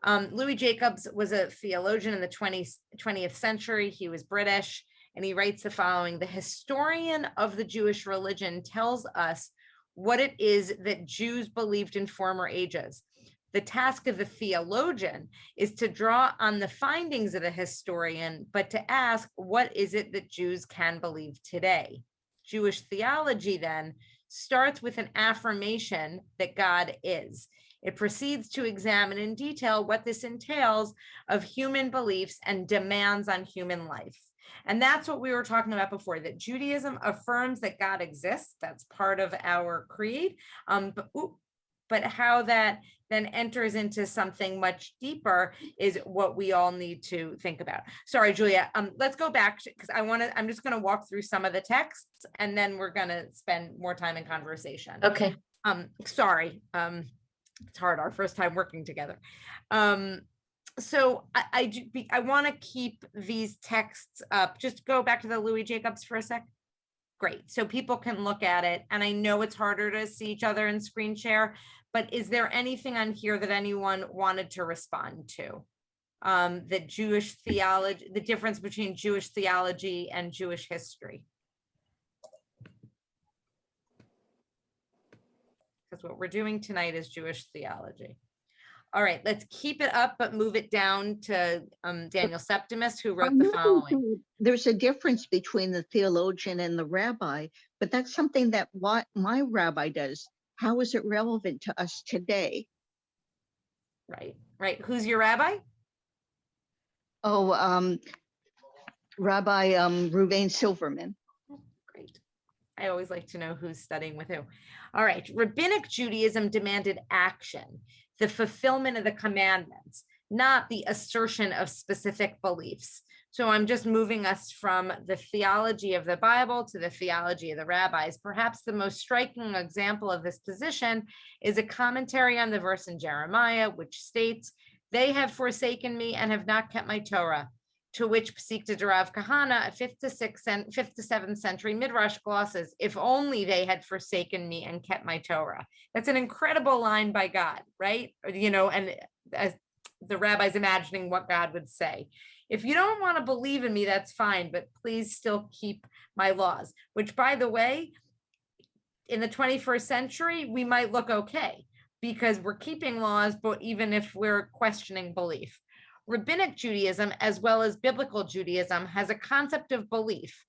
Louis Jacobs was a theologian in the 20th century. He was British. And he writes the following: the historian of the Jewish religion tells us what it is that Jews believed in former ages. The task of the theologian is to draw on the findings of the historian, but to ask, what is it that Jews can believe today? Jewish theology then starts with an affirmation that God is. It proceeds to examine in detail what this entails of human beliefs and demands on human life. And that's what we were talking about before, that Judaism affirms that God exists. That's part of our creed. But how that then enters into something much deeper is what we all need to think about. Sorry, Julia, let's go back because I'm just going to walk through some of the texts and then we're going to spend more time in conversation. Okay. Sorry. It's hard, our first time working together. So I want to keep these texts up. Just go back to the Louis Jacobs for a sec. Great. So people can look at it. And I know it's harder to see each other in screen share, but is there anything on here that anyone wanted to respond to? The Jewish theology, the difference between Jewish theology and Jewish history? Because what we're doing tonight is Jewish theology. All right, let's keep it up, but move it down to Daniel Septimus, who wrote the following. There's a difference between the theologian and the rabbi, but that's something that my rabbi does. How is it relevant to us today? Right. Who's your rabbi? Oh, Rabbi Ruvain Silverman. Great. I always like to know who's studying with who. All right, Rabbinic Judaism demanded action, the fulfillment of the commandments, not the assertion of specific beliefs. So I'm just moving us from the theology of the Bible to the theology of the rabbis. Perhaps the most striking example of this position is a commentary on the verse in Jeremiah, which states, "They have forsaken me and have not kept my Torah." To which Pesikta Derav Kahana, a 5th to 7th century Midrash glosses, "If only they had forsaken me and kept my Torah." That's an incredible line by God, right? And as the rabbis imagining what God would say. If you don't want to believe in me, that's fine, but please still keep my laws, which, by the way, in the 21st century, we might look okay because we're keeping laws, but even if we're questioning belief. Rabbinic Judaism, as well as biblical Judaism, has a concept of belief,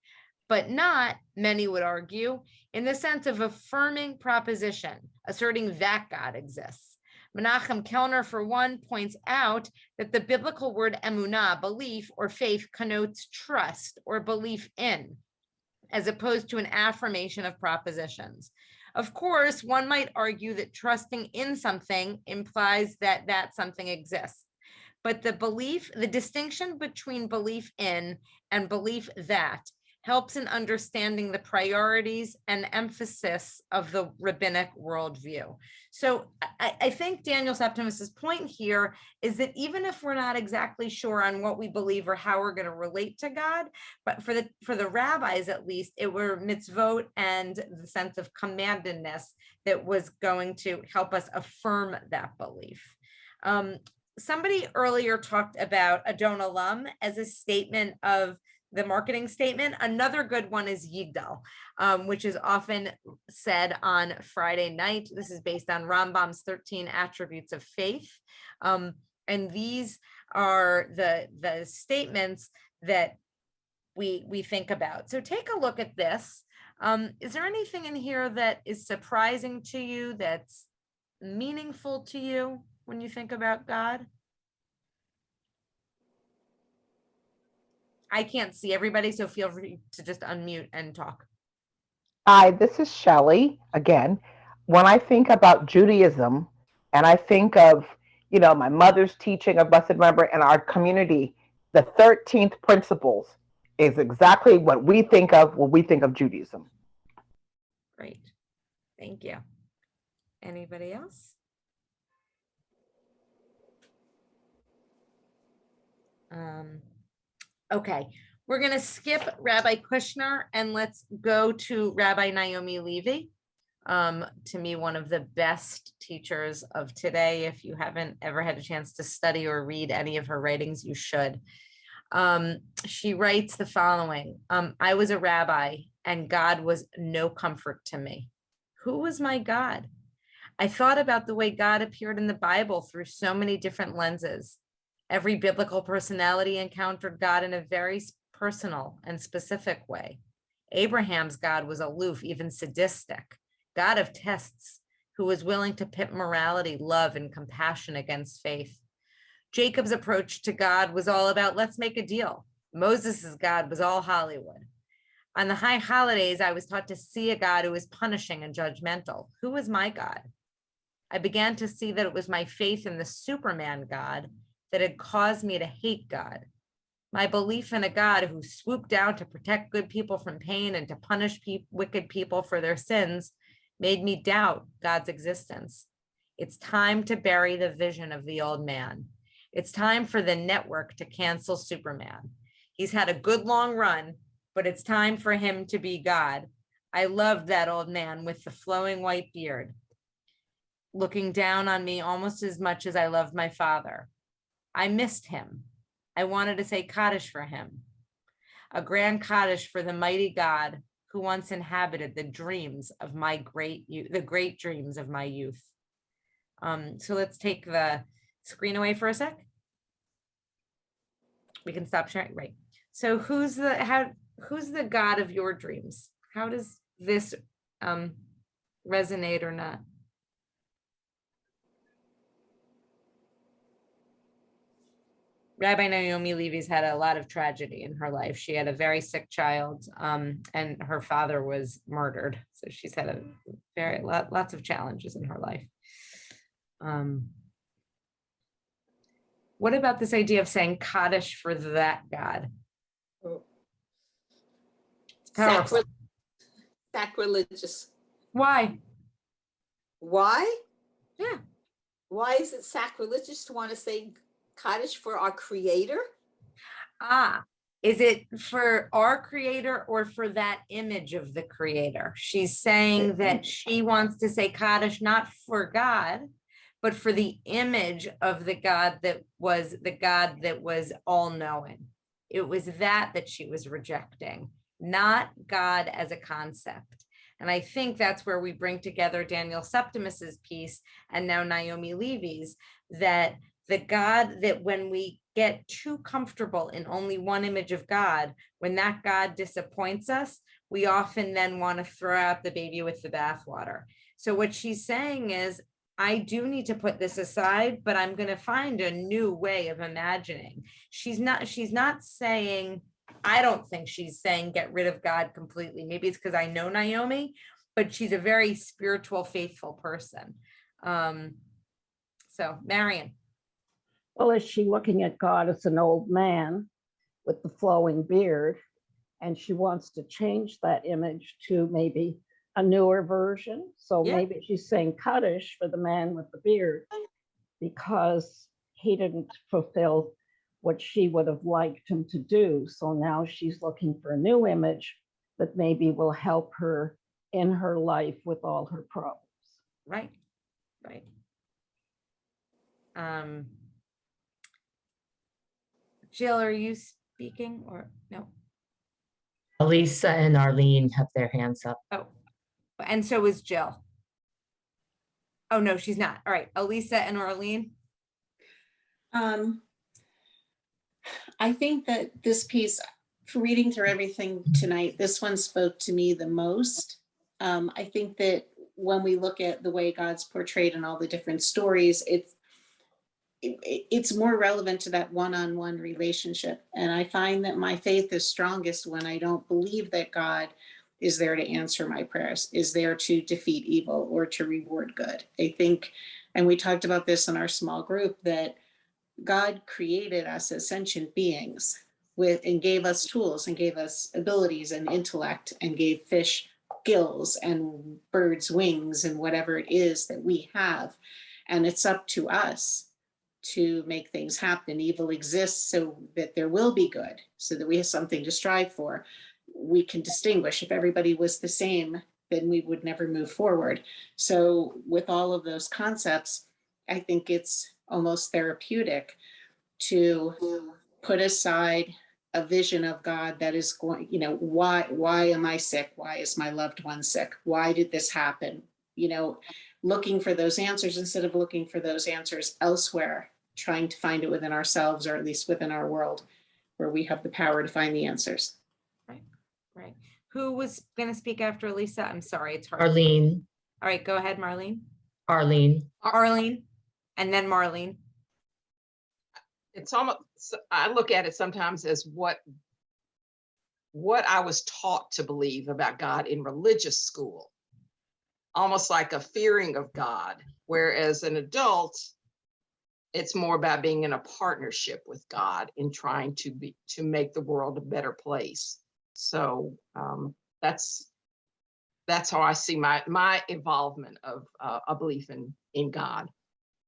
but not, many would argue, in the sense of affirming proposition, asserting that God exists. Menachem Kellner, for one, points out that the biblical word emunah, belief or faith, connotes trust or belief in, as opposed to an affirmation of propositions. Of course, one might argue that trusting in something implies that that something exists. but the distinction between belief in and belief that helps in understanding the priorities and emphasis of the rabbinic worldview. So I think Daniel Septimus's point here is that even if we're not exactly sure on what we believe or how we're going to relate to God, but for the rabbis at least, it were mitzvot and the sense of commandedness that was going to help us affirm that belief. Somebody earlier talked about Adon Olam as a statement of the marketing statement. Another good one is Yigdal, which is often said on Friday night. This is based on Rambam's 13 attributes of faith. And these are the statements that we think about. So take a look at this. Is there anything in here that is surprising to you, that's meaningful to you when you think about God? I can't see everybody, so feel free to just unmute and talk. Hi, this is Shelley again. When I think about Judaism and I think of, my mother's teaching of Blessed Remember and our community, the 13th principles is exactly what we think of when we think of Judaism. Great. Thank you. Anybody else? Okay, we're going to skip Rabbi Kushner and let's go to Rabbi Naomi Levy. To me, one of the best teachers of today. If you haven't ever had a chance to study or read any of her writings, you should. She writes the following. I was a rabbi and God was no comfort to me. Who was my God? I thought about the way God appeared in the Bible through so many different lenses. Every biblical personality encountered God in a very personal and specific way. Abraham's God was aloof, even sadistic, God of tests, who was willing to pit morality, love, and compassion against faith. Jacob's approach to God was all about, let's make a deal. Moses' God was all Hollywood. On the high holidays, I was taught to see a God who was punishing and judgmental. Who was my God? I began to see that it was my faith in the Superman God that had caused me to hate God. My belief in a God who swooped down to protect good people from pain and to punish wicked people for their sins made me doubt God's existence. It's time to bury the vision of the old man. It's time for the network to cancel Superman. He's had a good long run, but it's time for him to be God. I loved that old man with the flowing white beard, looking down on me almost as much as I loved my father. I missed him. I wanted to say Kaddish for him, a grand Kaddish for the mighty God who once inhabited the dreams of my great dreams of my youth. So let's take the screen away for a sec. We can stop sharing, right? So who's the God of your dreams? How does this resonate or not? Rabbi Naomi Levy's had a lot of tragedy in her life. She had a very sick child, and her father was murdered. So she's had lots of challenges in her life. What about this idea of saying Kaddish for that God? It's powerful. Sacrilegious. Why? Why? Yeah. Why is it sacrilegious to want to say Kaddish for our Creator? Is it for our Creator or for that image of the Creator? She's saying that she wants to say Kaddish not for God, but for the image of the God that was all-knowing. It was that she was rejecting, not God as a concept. And I think that's where we bring together Daniel Septimus's piece and now Naomi Levy's, that the God that when we get too comfortable in only one image of God, when that God disappoints us, we often then want to throw out the baby with the bathwater. So what she's saying is, I do need to put this aside, but I'm going to find a new way of imagining. She's not saying, I don't think she's saying get rid of God completely. Maybe it's because I know Naomi, but she's a very spiritual, faithful person. So Marion. well, is she looking at God as an old man with the flowing beard? And she wants to change that image to maybe a newer version. So Yeah. maybe she's saying Kaddish for the man with the beard because he didn't fulfill what she would have liked him to do. So now she's looking for a new image that maybe will help her in her life with all her problems. Right, right. Jill, are you speaking or no? Elisa and Arlene have their hands up. Oh, and so is Jill. Oh, no, she's not. All right, Elisa and Arlene. I think that this piece, for reading through everything tonight, this one spoke to me the most. I think that when we look at the way God's portrayed in all the different stories, it's more relevant to that one-on-one relationship. And I find that my faith is strongest when I don't believe that God is there to answer my prayers, is there to defeat evil or to reward good. I think, and we talked about this in our small group, that God created us as sentient beings and gave us tools and gave us abilities and intellect and gave fish gills and birds wings and whatever it is that we have. And it's up to us to make things happen. Evil exists so that there will be good, so that we have something to strive for. We can distinguish. If everybody was the same, then we would never move forward. So with all of those concepts, I think it's almost therapeutic to put aside a vision of God that is going, why am I sick? Why is my loved one sick? Why did this happen? Looking for those answers instead of looking for those answers elsewhere, trying to find it within ourselves, or at least within our world where we have the power to find the answers. Right. Who was going to speak after Lisa? I'm sorry, it's hard. Arlene. All right, go ahead, Marlene. Arlene. Arlene, and then Marlene. It's almost, I look at it sometimes as what I was taught to believe about God in religious school, almost like a fearing of God, whereas an adult, it's more about being in a partnership with God in trying to make the world a better place. So that's how I see my involvement of a belief in God.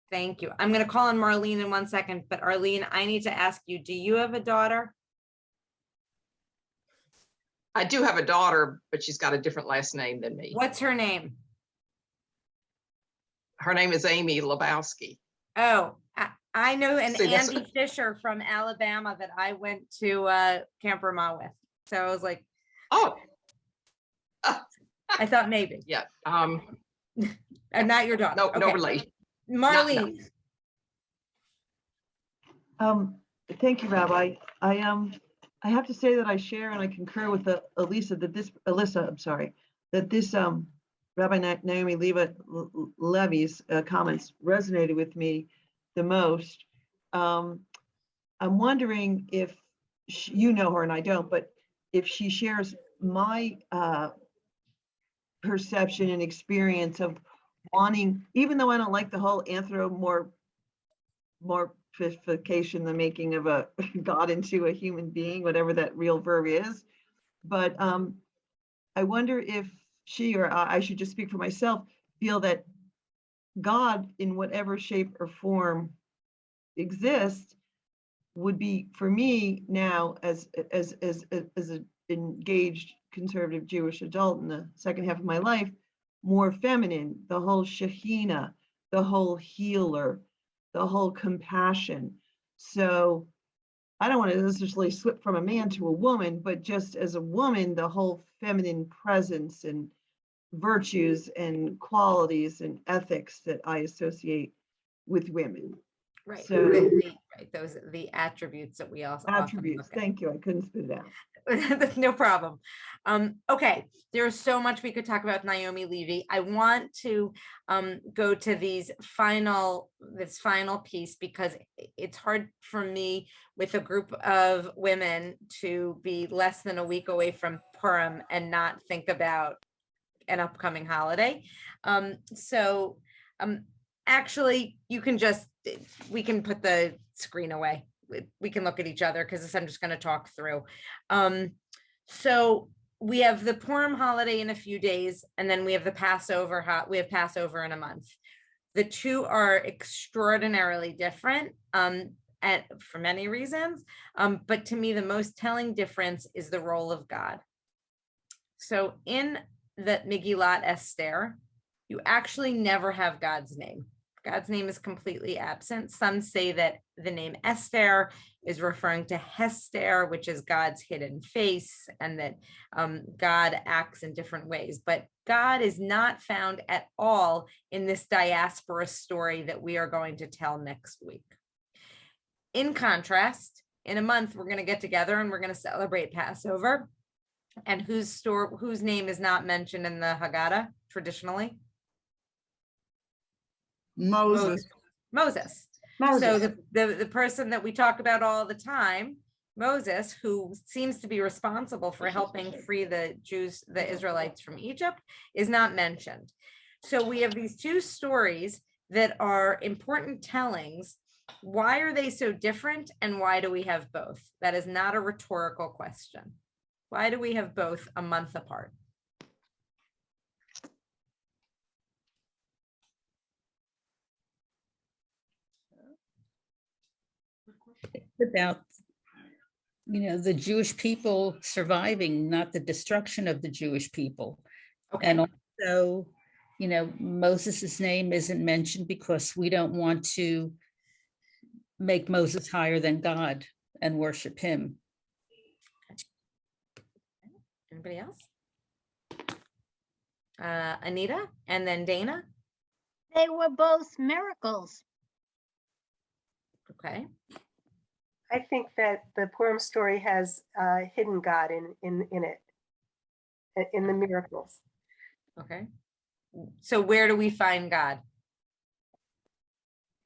Thank you. I'm going to call on Marlene in 1 second, but Arlene, I need to ask you, do you have a daughter? I do have a daughter, but she's got a different last name than me. What's her name? Her name is Amy Lebowski. Oh, I know an See, Andy Fisher from Alabama that I went to Camp Vermont with. So I was like, oh, I thought maybe. Yeah. And not your daughter. No, Okay. no relation. Marlene. Thank you, Rabbi. I have to say that I share and I concur with Alyssa that this Rabbi Naomi Levy's comments resonated with me the most. I'm wondering if you know her and I don't, but if she shares my perception and experience of wanting, even though I don't like the whole anthropomorphification, the making of a God into a human being, whatever that real verb is. But I wonder if she, or I should just speak for myself, feel that God in whatever shape or form exists would be, for me now as an engaged conservative Jewish adult in the second half of my life, more feminine, the whole Shekhinah, the whole healer, the whole compassion. So I don't want to necessarily slip from a man to a woman, but just as a woman, the whole feminine presence and virtues and qualities and ethics that I associate with women. Right. So Right. Those are the attributes that we also attributes. Thank you. I couldn't spit it out. No problem. Okay, there's so much we could talk about Naomi Levy. I want to go to this final piece because it's hard for me with a group of women to be less than a week away from Purim and not think about an upcoming holiday. Actually, you can just, we can put the screen away. We can look at each other because I'm just going to talk through. So we have the Purim holiday in a few days, and then we have the Passover. We have Passover in a month. The two are extraordinarily different and for many reasons. But to me, the most telling difference is the role of God. So in the Megillat Esther, you actually never have God's name. God's name is completely absent. Some say that the name Esther is referring to Hester, which is God's hidden face, and that God acts in different ways. But God is not found at all in this diaspora story that we are going to tell next week. In contrast, in a month, we're going to get together and we're going to celebrate Passover. And whose name is not mentioned in the Haggadah traditionally? Moses. So the person that we talk about all the time, Moses, who seems to be responsible for helping free the Jews, the Israelites from Egypt, is not mentioned. So we have these two stories that are important tellings. Why are they so different, and why do we have both? That is not a rhetorical question. Why do we have both a month apart? It's about, the Jewish people surviving, not the destruction of the Jewish people. Okay. And also, Moses's name isn't mentioned because we don't want to make Moses higher than God and worship him. Anybody else? Anita, and then Dana. They were both miracles. Okay. I think that the Purim story has hidden God in it, in the miracles. Okay. So where do we find God?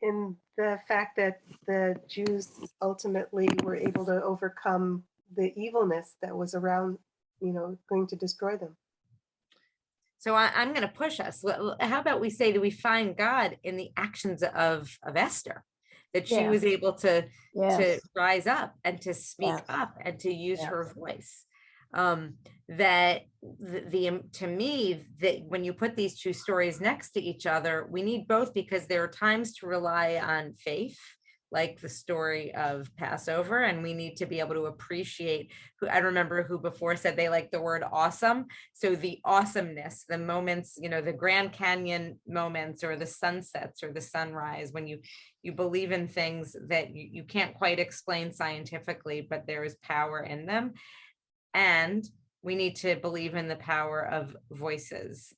In the fact that the Jews ultimately were able to overcome the evilness that was around, going to destroy them. So I'm going to push us. How about we say that we find God in the actions of Esther, that she was able to rise up and to speak up and to use her voice. That to me, that when you put these two stories next to each other, we need both, because there are times to rely on faith, like the story of Passover, and we need to be able to appreciate I remember who before said they like the word awesome. So the awesomeness, the moments, the Grand Canyon moments, or the sunsets, or the sunrise, when you believe in things that you can't quite explain scientifically, but there is power in them. And we need to believe in the power of voices,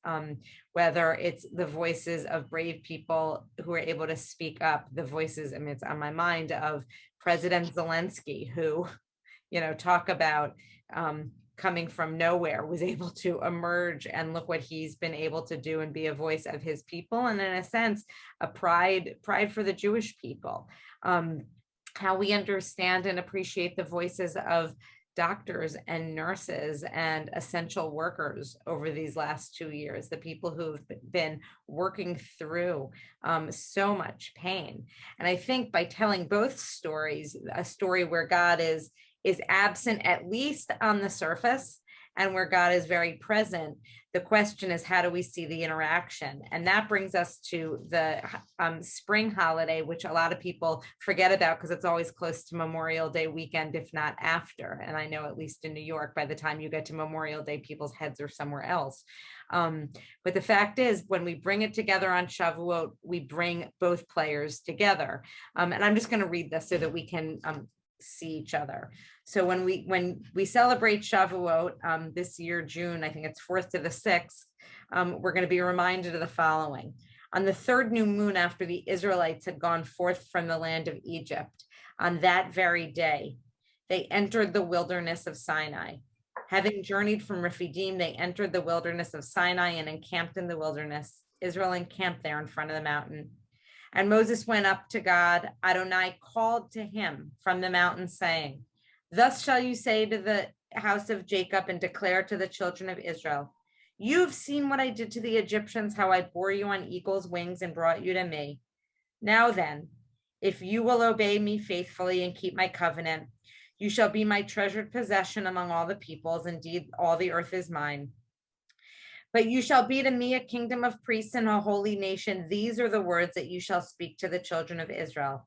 whether it's the voices of brave people who are able to speak up, the voices, it's on my mind, of President Zelensky, who, talk about coming from nowhere, was able to emerge, and look what he's been able to do and be a voice of his people. And in a sense, a pride for the Jewish people. How we understand and appreciate the voices of doctors and nurses and essential workers over these last 2 years, the people who've been working through so much pain. And I think by telling both stories, a story where God is absent, at least on the surface, and where God is very present, the question is, how do we see the interaction? And that brings us to the spring holiday, which a lot of people forget about because it's always close to Memorial Day weekend, if not after. And I know, at least in New York, by the time you get to Memorial Day, people's heads are somewhere else. But the fact is, when we bring it together on Shavuot, we bring both players together. And I'm just going to read this so that we can see each other. So when we celebrate Shavuot this year, June, I think it's 4th to the 6th, we're going to be reminded of the following. On the third new moon after the Israelites had gone forth from the land of Egypt, on that very day, they entered the wilderness of Sinai. Having journeyed from Rephidim, they entered the wilderness of Sinai and encamped in the wilderness. Israel encamped there in front of the mountain. And Moses went up to God. Adonai called to him from the mountain, saying, "Thus shall you say to the house of Jacob and declare to the children of Israel, You've seen what I did to the Egyptians, how I bore you on eagle's wings and brought you to me. Now then, if you will obey me faithfully and keep my covenant, you shall be my treasured possession among all the peoples. Indeed, all the earth is mine. But you shall be to me a kingdom of priests and a holy nation. These are the words that you shall speak to the children of Israel.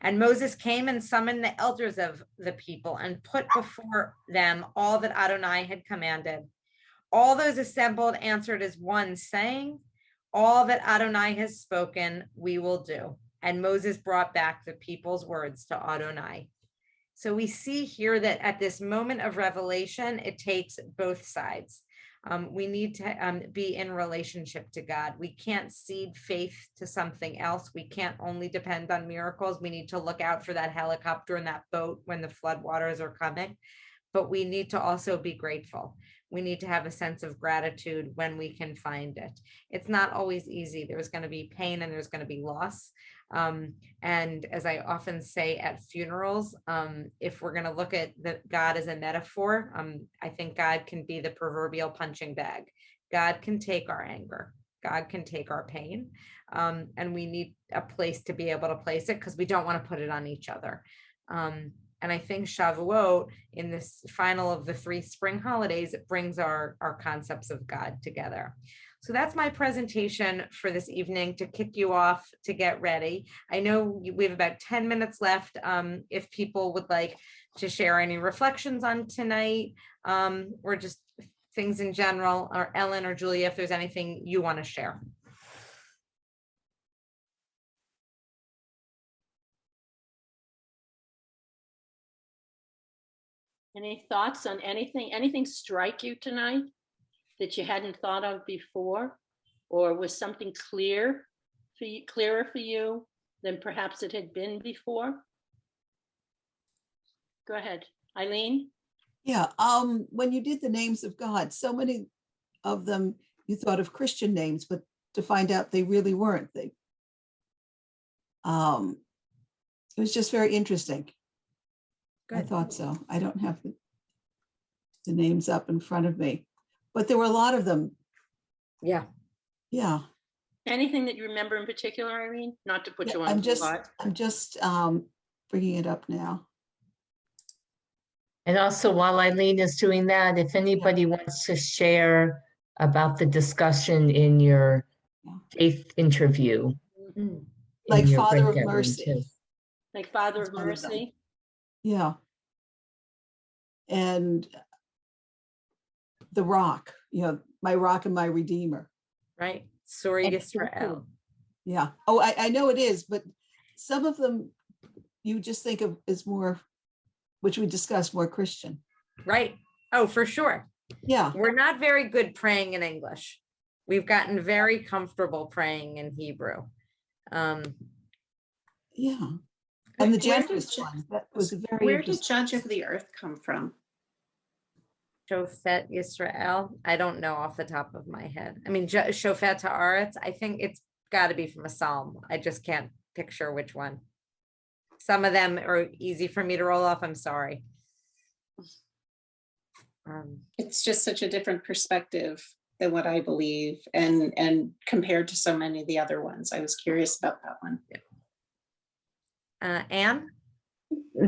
And Moses came and summoned the elders of the people and put before them all that Adonai had commanded. All those assembled answered as one, saying, all that Adonai has spoken, we will do. And Moses brought back the people's words to Adonai. So we see here that at this moment of revelation, it takes both sides. We need to be in relationship to God. We can't cede faith to something else. We can't only depend on miracles. We need to look out for that helicopter and that boat when the floodwaters are coming. But we need to also be grateful. We need to have a sense of gratitude when we can find it. It's not always easy. There's going to be pain and there's going to be loss. And as I often say at funerals, if we're going to look at God as a metaphor, I think God can be the proverbial punching bag. God can take our anger. God can take our pain. And we need a place to be able to place it because we don't want to put it on each other. And I think Shavuot, in this final of the 3 spring holidays, it brings our concepts of God together. So that's my presentation for this evening to kick you off to get ready. I know we have about 10 minutes left. If people would like to share any reflections on tonight, or just things in general, or Ellen or Julia, if there's anything you want to share. Any thoughts on anything strike you tonight that you hadn't thought of before, or was something clearer for you than perhaps it had been before? Go ahead, Eileen. Yeah, when you did the names of God, so many of them you thought of Christian names, but to find out they really weren't. It was just very interesting. Good. I thought so. I don't have the names up in front of me, but there were a lot of them. Yeah. Yeah. Anything that you remember in particular, Irene? Not to put you on the spot. I'm just bringing it up now. And also, while Eileen is doing that, if anybody wants to share about the discussion in your faith interview, like Father of Mercy. Like Father of Mercy. Yeah. And the rock, my rock and my redeemer. Right. Sorry, Israel. Yeah. Oh, I know it is, but some of them you just think of as more, which we discussed, more Christian. Right. Oh, for sure. Yeah. We're not very good praying in English. We've gotten very comfortable praying in Hebrew. Yeah. And the generous one, that was very Where did Judge of the Earth come from? Shofet Yisrael. I don't know off the top of my head. I mean, Shofet Haaretz. I think it's got to be from a psalm. I just can't picture which one. Some of them are easy for me to roll off. I'm sorry. It's just such a different perspective than what I believe, and compared to so many of the other ones. I was curious about that one. Anne?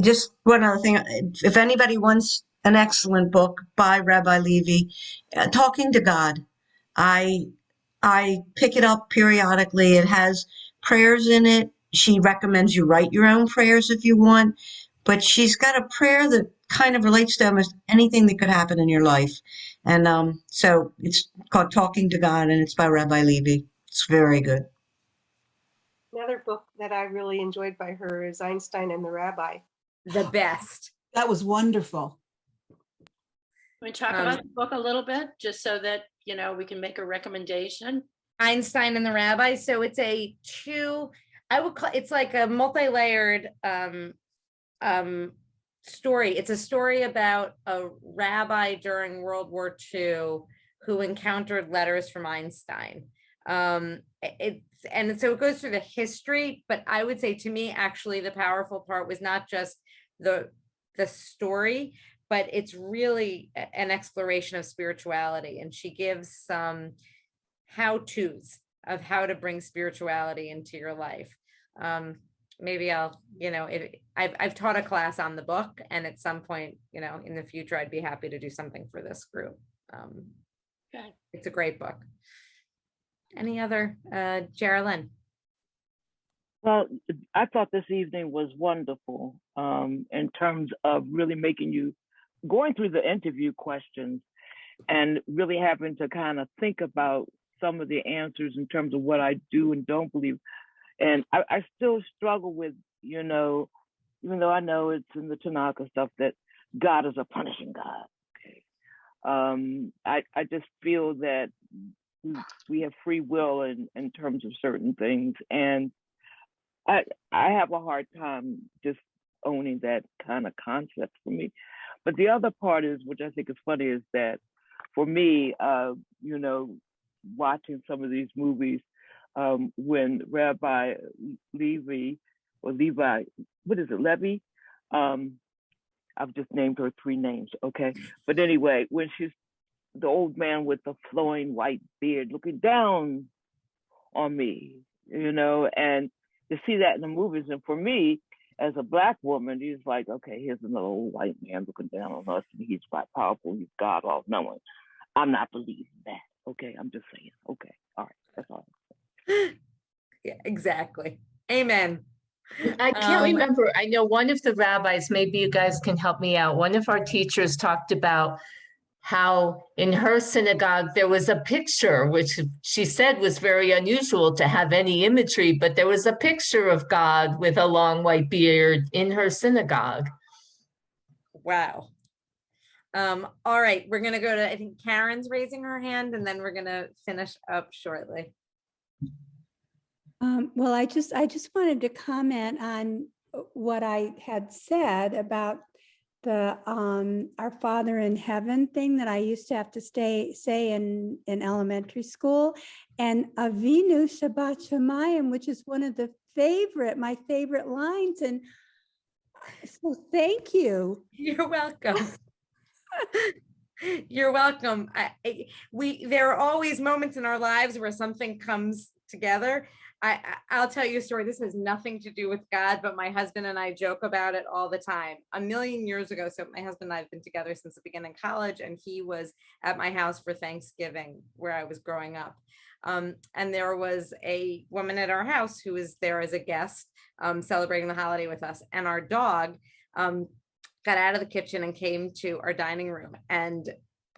Just one other thing. If anybody wants an excellent book by Rabbi Levy, Talking to God. I pick it up periodically. It has prayers in it. She recommends you write your own prayers if you want, but she's got a prayer that kind of relates to almost anything that could happen in your life. And so it's called Talking to God, and it's by Rabbi Levy. It's very good. Another book that I really enjoyed by her is Einstein and the Rabbi. The best. That was wonderful. Can we talk about the book a little bit, just so that, we can make a recommendation? Einstein and the Rabbi. So it's it's like a multi-layered story. It's a story about a rabbi during World War II who encountered letters from Einstein. And so it goes through the history, but I would say, to me, actually, the powerful part was not just the story, but it's really an exploration of spirituality. And she gives some how-tos of how to bring spirituality into your life. Maybe I'll, I've taught a class on the book, and at some point, in the future, I'd be happy to do something for this group. Okay. It's a great book. Any other, Geraldine? Well, I thought this evening was wonderful in terms of really making you going through the interview questions and really having to kind of think about some of the answers in terms of what I do and don't believe. And I still struggle with, even though I know it's in the Tanakh and stuff, that God is a punishing God. Okay. I just feel that we have free will in terms of certain things. And I have a hard time just owning that kind of concept for me. But the other part is, which I think is funny, is that for me, watching some of these movies, when Rabbi Levi, Levy? I've just named her 3 names, okay? But anyway, when she's the old man with the flowing white beard looking down on me, and to see that in the movies. And for me, as a Black woman, he's like, okay, here's another old white man looking down on us, and he's quite powerful, he's God all-knowing. I'm not believing that, okay? I'm just saying, okay, all right, that's all. Yeah, exactly. Amen. I can't remember. I know one of the rabbis, maybe you guys can help me out. One of our teachers talked about how in her synagogue there was a picture, which she said was very unusual to have any imagery, but there was a picture of God with a long white beard in her synagogue. Wow. All right, we're gonna go to, I think Karen's raising her hand, and then we're gonna finish up shortly. Well, I just wanted to comment on what I had said about the Our Father in Heaven thing that I used to have to say in elementary school, and Avinu Shabbat Shemayim, which is one of my favorite lines. And so thank you. You're welcome. You're welcome. There are always moments in our lives where something comes together. I'll tell you a story. This has nothing to do with God, but my husband and I joke about it all the time. A million years ago, so my husband and I have been together since the beginning of college, and he was at my house for Thanksgiving where I was growing up. And there was a woman at our house who was there as a guest, celebrating the holiday with us. And our dog got out of the kitchen and came to our dining room and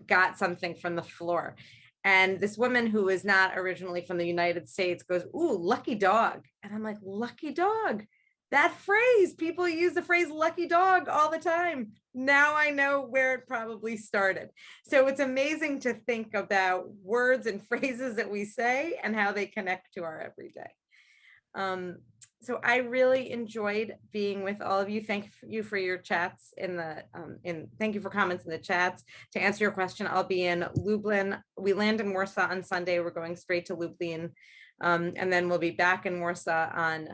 got something from the floor. And this woman who is not originally from the United States goes, "Ooh, lucky dog." And I'm like, lucky dog? That phrase, people use the phrase lucky dog all the time. Now I know where it probably started. So it's amazing to think about words and phrases that we say and how they connect to our everyday. So I really enjoyed being with all of you. Thank you for your chats thank you for comments in the chats. To answer your question, I'll be in Lublin. We land in Warsaw on Sunday. We're going straight to Lublin. And then we'll be back in Warsaw on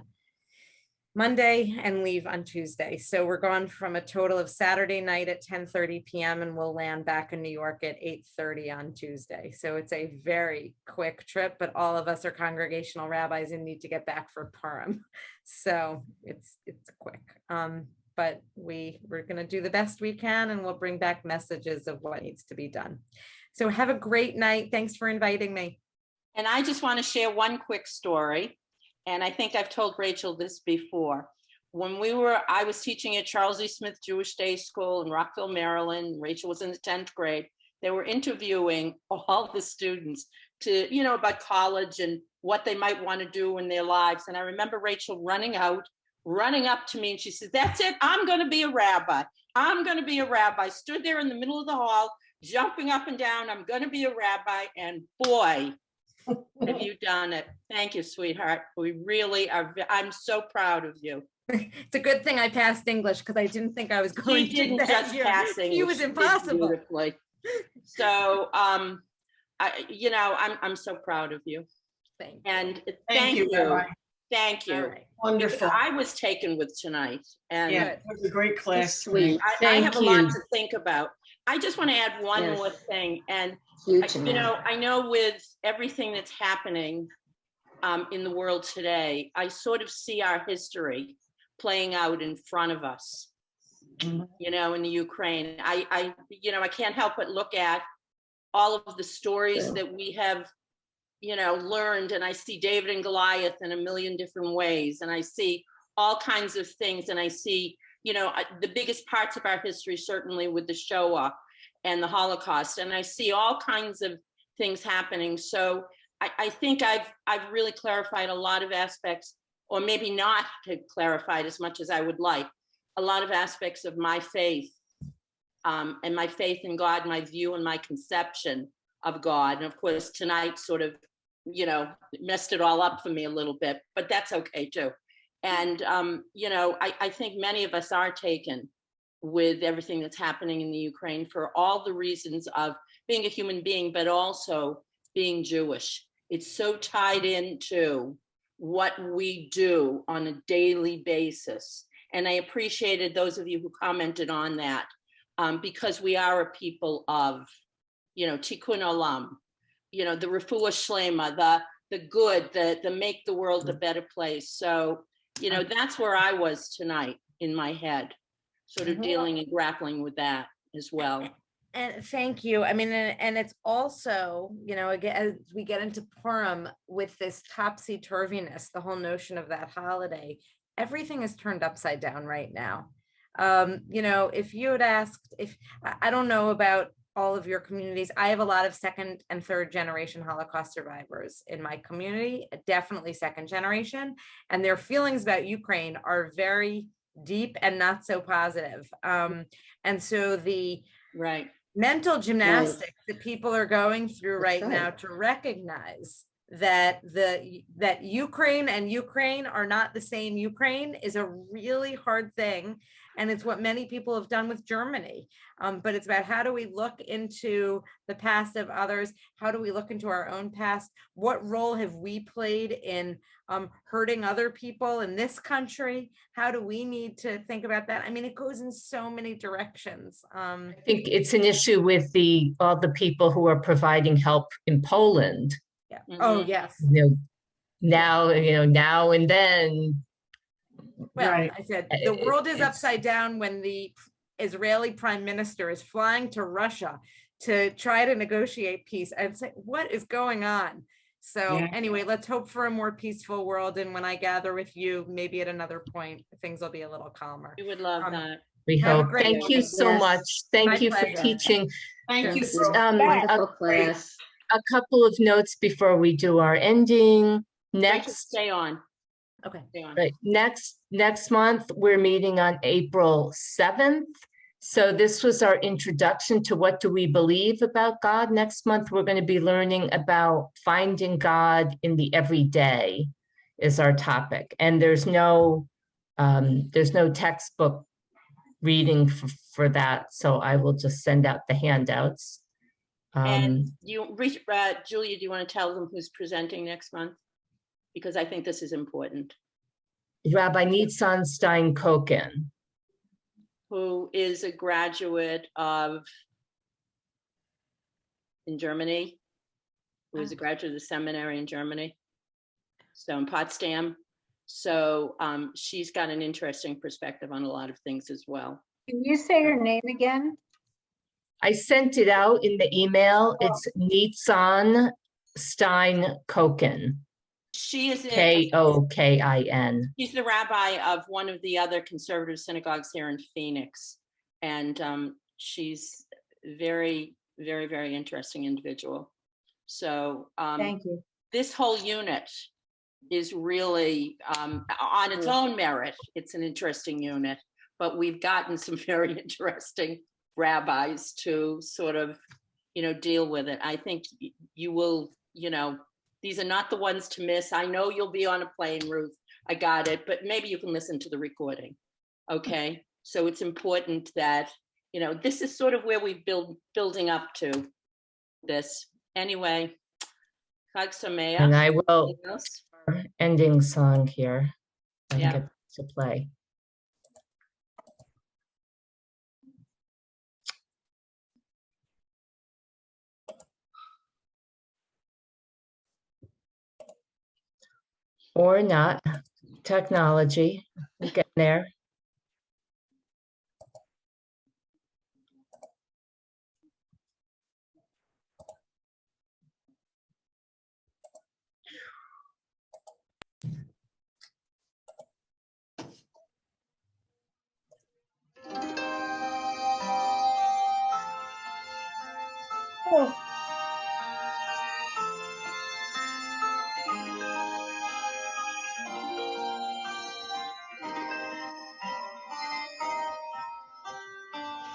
Monday and leave on Tuesday. So we're going from a total of Saturday night at 10:30 p.m. and we'll land back in New York at 8:30 on Tuesday. So it's a very quick trip, but all of us are congregational rabbis and need to get back for Purim. So it's quick. But we're going to do the best we can, and we'll bring back messages of what needs to be done. So have a great night. Thanks for inviting me. And I just want to share one quick story. And I think I've told Rachel this before. When I was teaching at Charles E. Smith Jewish Day School in Rockville, Maryland. Rachel was in the 10th grade. They were interviewing all the students to, about college and what they might want to do in their lives. And I remember Rachel running up to me, and she said, "That's it, I'm going to be a rabbi. I'm going to be a rabbi." Stood there in the middle of the hall, jumping up and down. "I'm going to be a rabbi." And boy, have you done it. Thank you, sweetheart. We really are. I'm so proud of you. It's a good thing I passed English, because I didn't think I was going to. She didn't just pass English. It was impossible. Beautifully. So, I'm so proud of you. Thank you. And thank you. Thank All you. right. Wonderful. I was taken with tonight, and Yeah, it was a great class. Sweet. I Thank have a you. lot to think about. I just want to add one Yes. more thing, and Huge you amount. know, I know with everything that's happening in the world today, I sort of see our history playing out in front of us. You know, in the Ukraine, you know, I can't help but look at all of the stories that we have, you know, learned, and I see David and Goliath in a million different ways, and I see all kinds of things, and I see, you know, the biggest parts of our history, certainly with the Shoah and the Holocaust, and I see all kinds of things happening. So I think I've really clarified a lot of aspects, or maybe not clarified as much as I would like, a lot of aspects of my faith, and my faith in God, my view and my conception of God. And of course, tonight sort of, you know, messed it all up for me a little bit, but that's okay too. And, you know, I think many of us are taken with everything that's happening in the Ukraine for all the reasons of being a human being, but also being Jewish. It's so tied into what we do on a daily basis. And I appreciated those of you who commented on that, because we are a people of, you know, tikkun olam, you know, the refuah shlema, the good, the make the world a better place. So, you know, that's where I was tonight in my head, sort of dealing and grappling with that as well. And thank you. I mean, and it's also, you know, again, as we get into Purim with this topsy-turviness, the whole notion of that holiday, everything is turned upside down right now. You know, if you had asked, I don't know about all of your communities, I have a lot of second and third generation Holocaust survivors in my community, definitely second generation, and their feelings about Ukraine are very deep and not so positive. And so the mental gymnastics that people are going through right now to recognize that that Ukraine and Ukraine are not the same Ukraine is a really hard thing. And it's what many people have done with Germany. But it's about how do we look into the past of others? How do we look into our own past? What role have we played in hurting other people in this country? How do we need to think about that? I mean, it goes in so many directions. I think it's an issue with all the people who are providing help in Poland. Yeah. Oh, yes. You know, now and then. Well, I said the world is upside down when the Israeli prime minister is flying to Russia to try to negotiate peace. I'm saying, what is going on? So anyway, let's hope for a more peaceful world. And when I gather with you, maybe at another point, things will be a little calmer. We would love that. We hope. Thank you so much. Thank you for teaching. Thank you. A couple of notes before we do our ending. Next, stay on. Okay. Right. Next month, we're meeting on April 7th. So this was our introduction to what do we believe about God. Next month, we're going to be learning about finding God in the everyday is our topic. And there's no textbook reading for that. So I will just send out the handouts. And Julia, do you want to tell them who's presenting next month? Because I think this is important. Rabbi Nitzan Stein-Koken, who is a graduate in Germany, who is a graduate of the seminary in Germany, so in Potsdam. So she's got an interesting perspective on a lot of things as well. Can you say her name again? I sent it out in the email. It's Nitzan Stein-Koken. She is Kokin. She's the rabbi of one of the other conservative synagogues here in Phoenix. And she's very, very, very interesting individual. So thank you. This whole unit is really on its own merit. It's an interesting unit, but we've gotten some very interesting rabbis to sort of, deal with it. I think you will, these are not the ones to miss. I know you'll be on a plane, Ruth. I got it, but maybe you can listen to the recording. Okay. So it's important that, this is sort of where we've building up to this. Anyway, Chag Sameach. And I will. ending song here and Yeah. get to play. Or not, technology, we're getting there. Oh.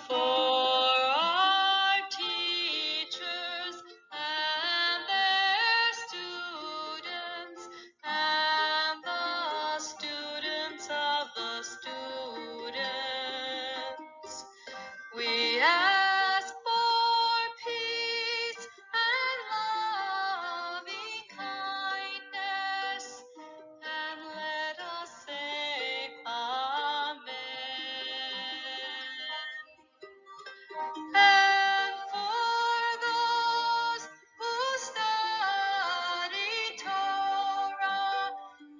For our teachers and their students and the students of the students, we ask for peace and loving kindness, and let us say Amen. And for those who study Torah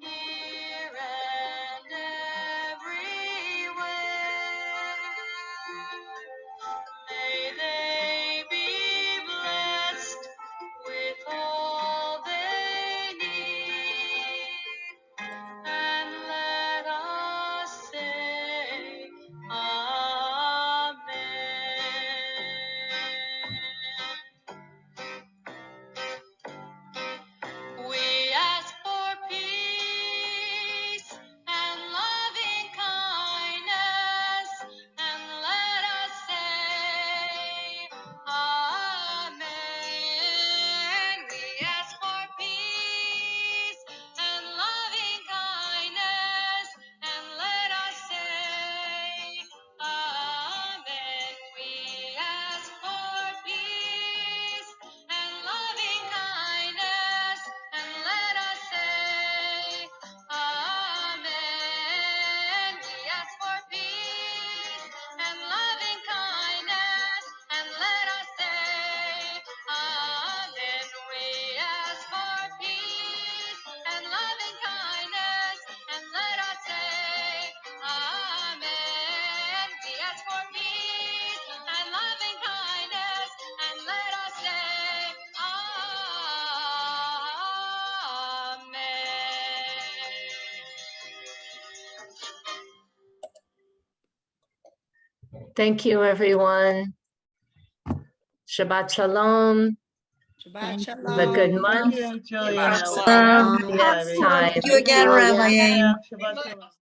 here and everywhere, may they be blessed with all they need, and let us say Amen. We ask for peace and loving kindness, and let us say Amen. We ask for peace and loving kindness, and let us say Amen. We ask for peace and loving kindness, and let us say Amen. We ask for peace and loving kindness, and let us say Amen. We ask for peace and loving kindness, and let us say Amen. We ask for peace and loving kindness, and let us say Thank you, everyone. Shabbat Shalom. Shabbat Have a good shalom. month. Thank you, Julia and Ella. See you Thank you, next everyone. time. Thank you again, Rabbi. Yeah, Shabbat Shalom.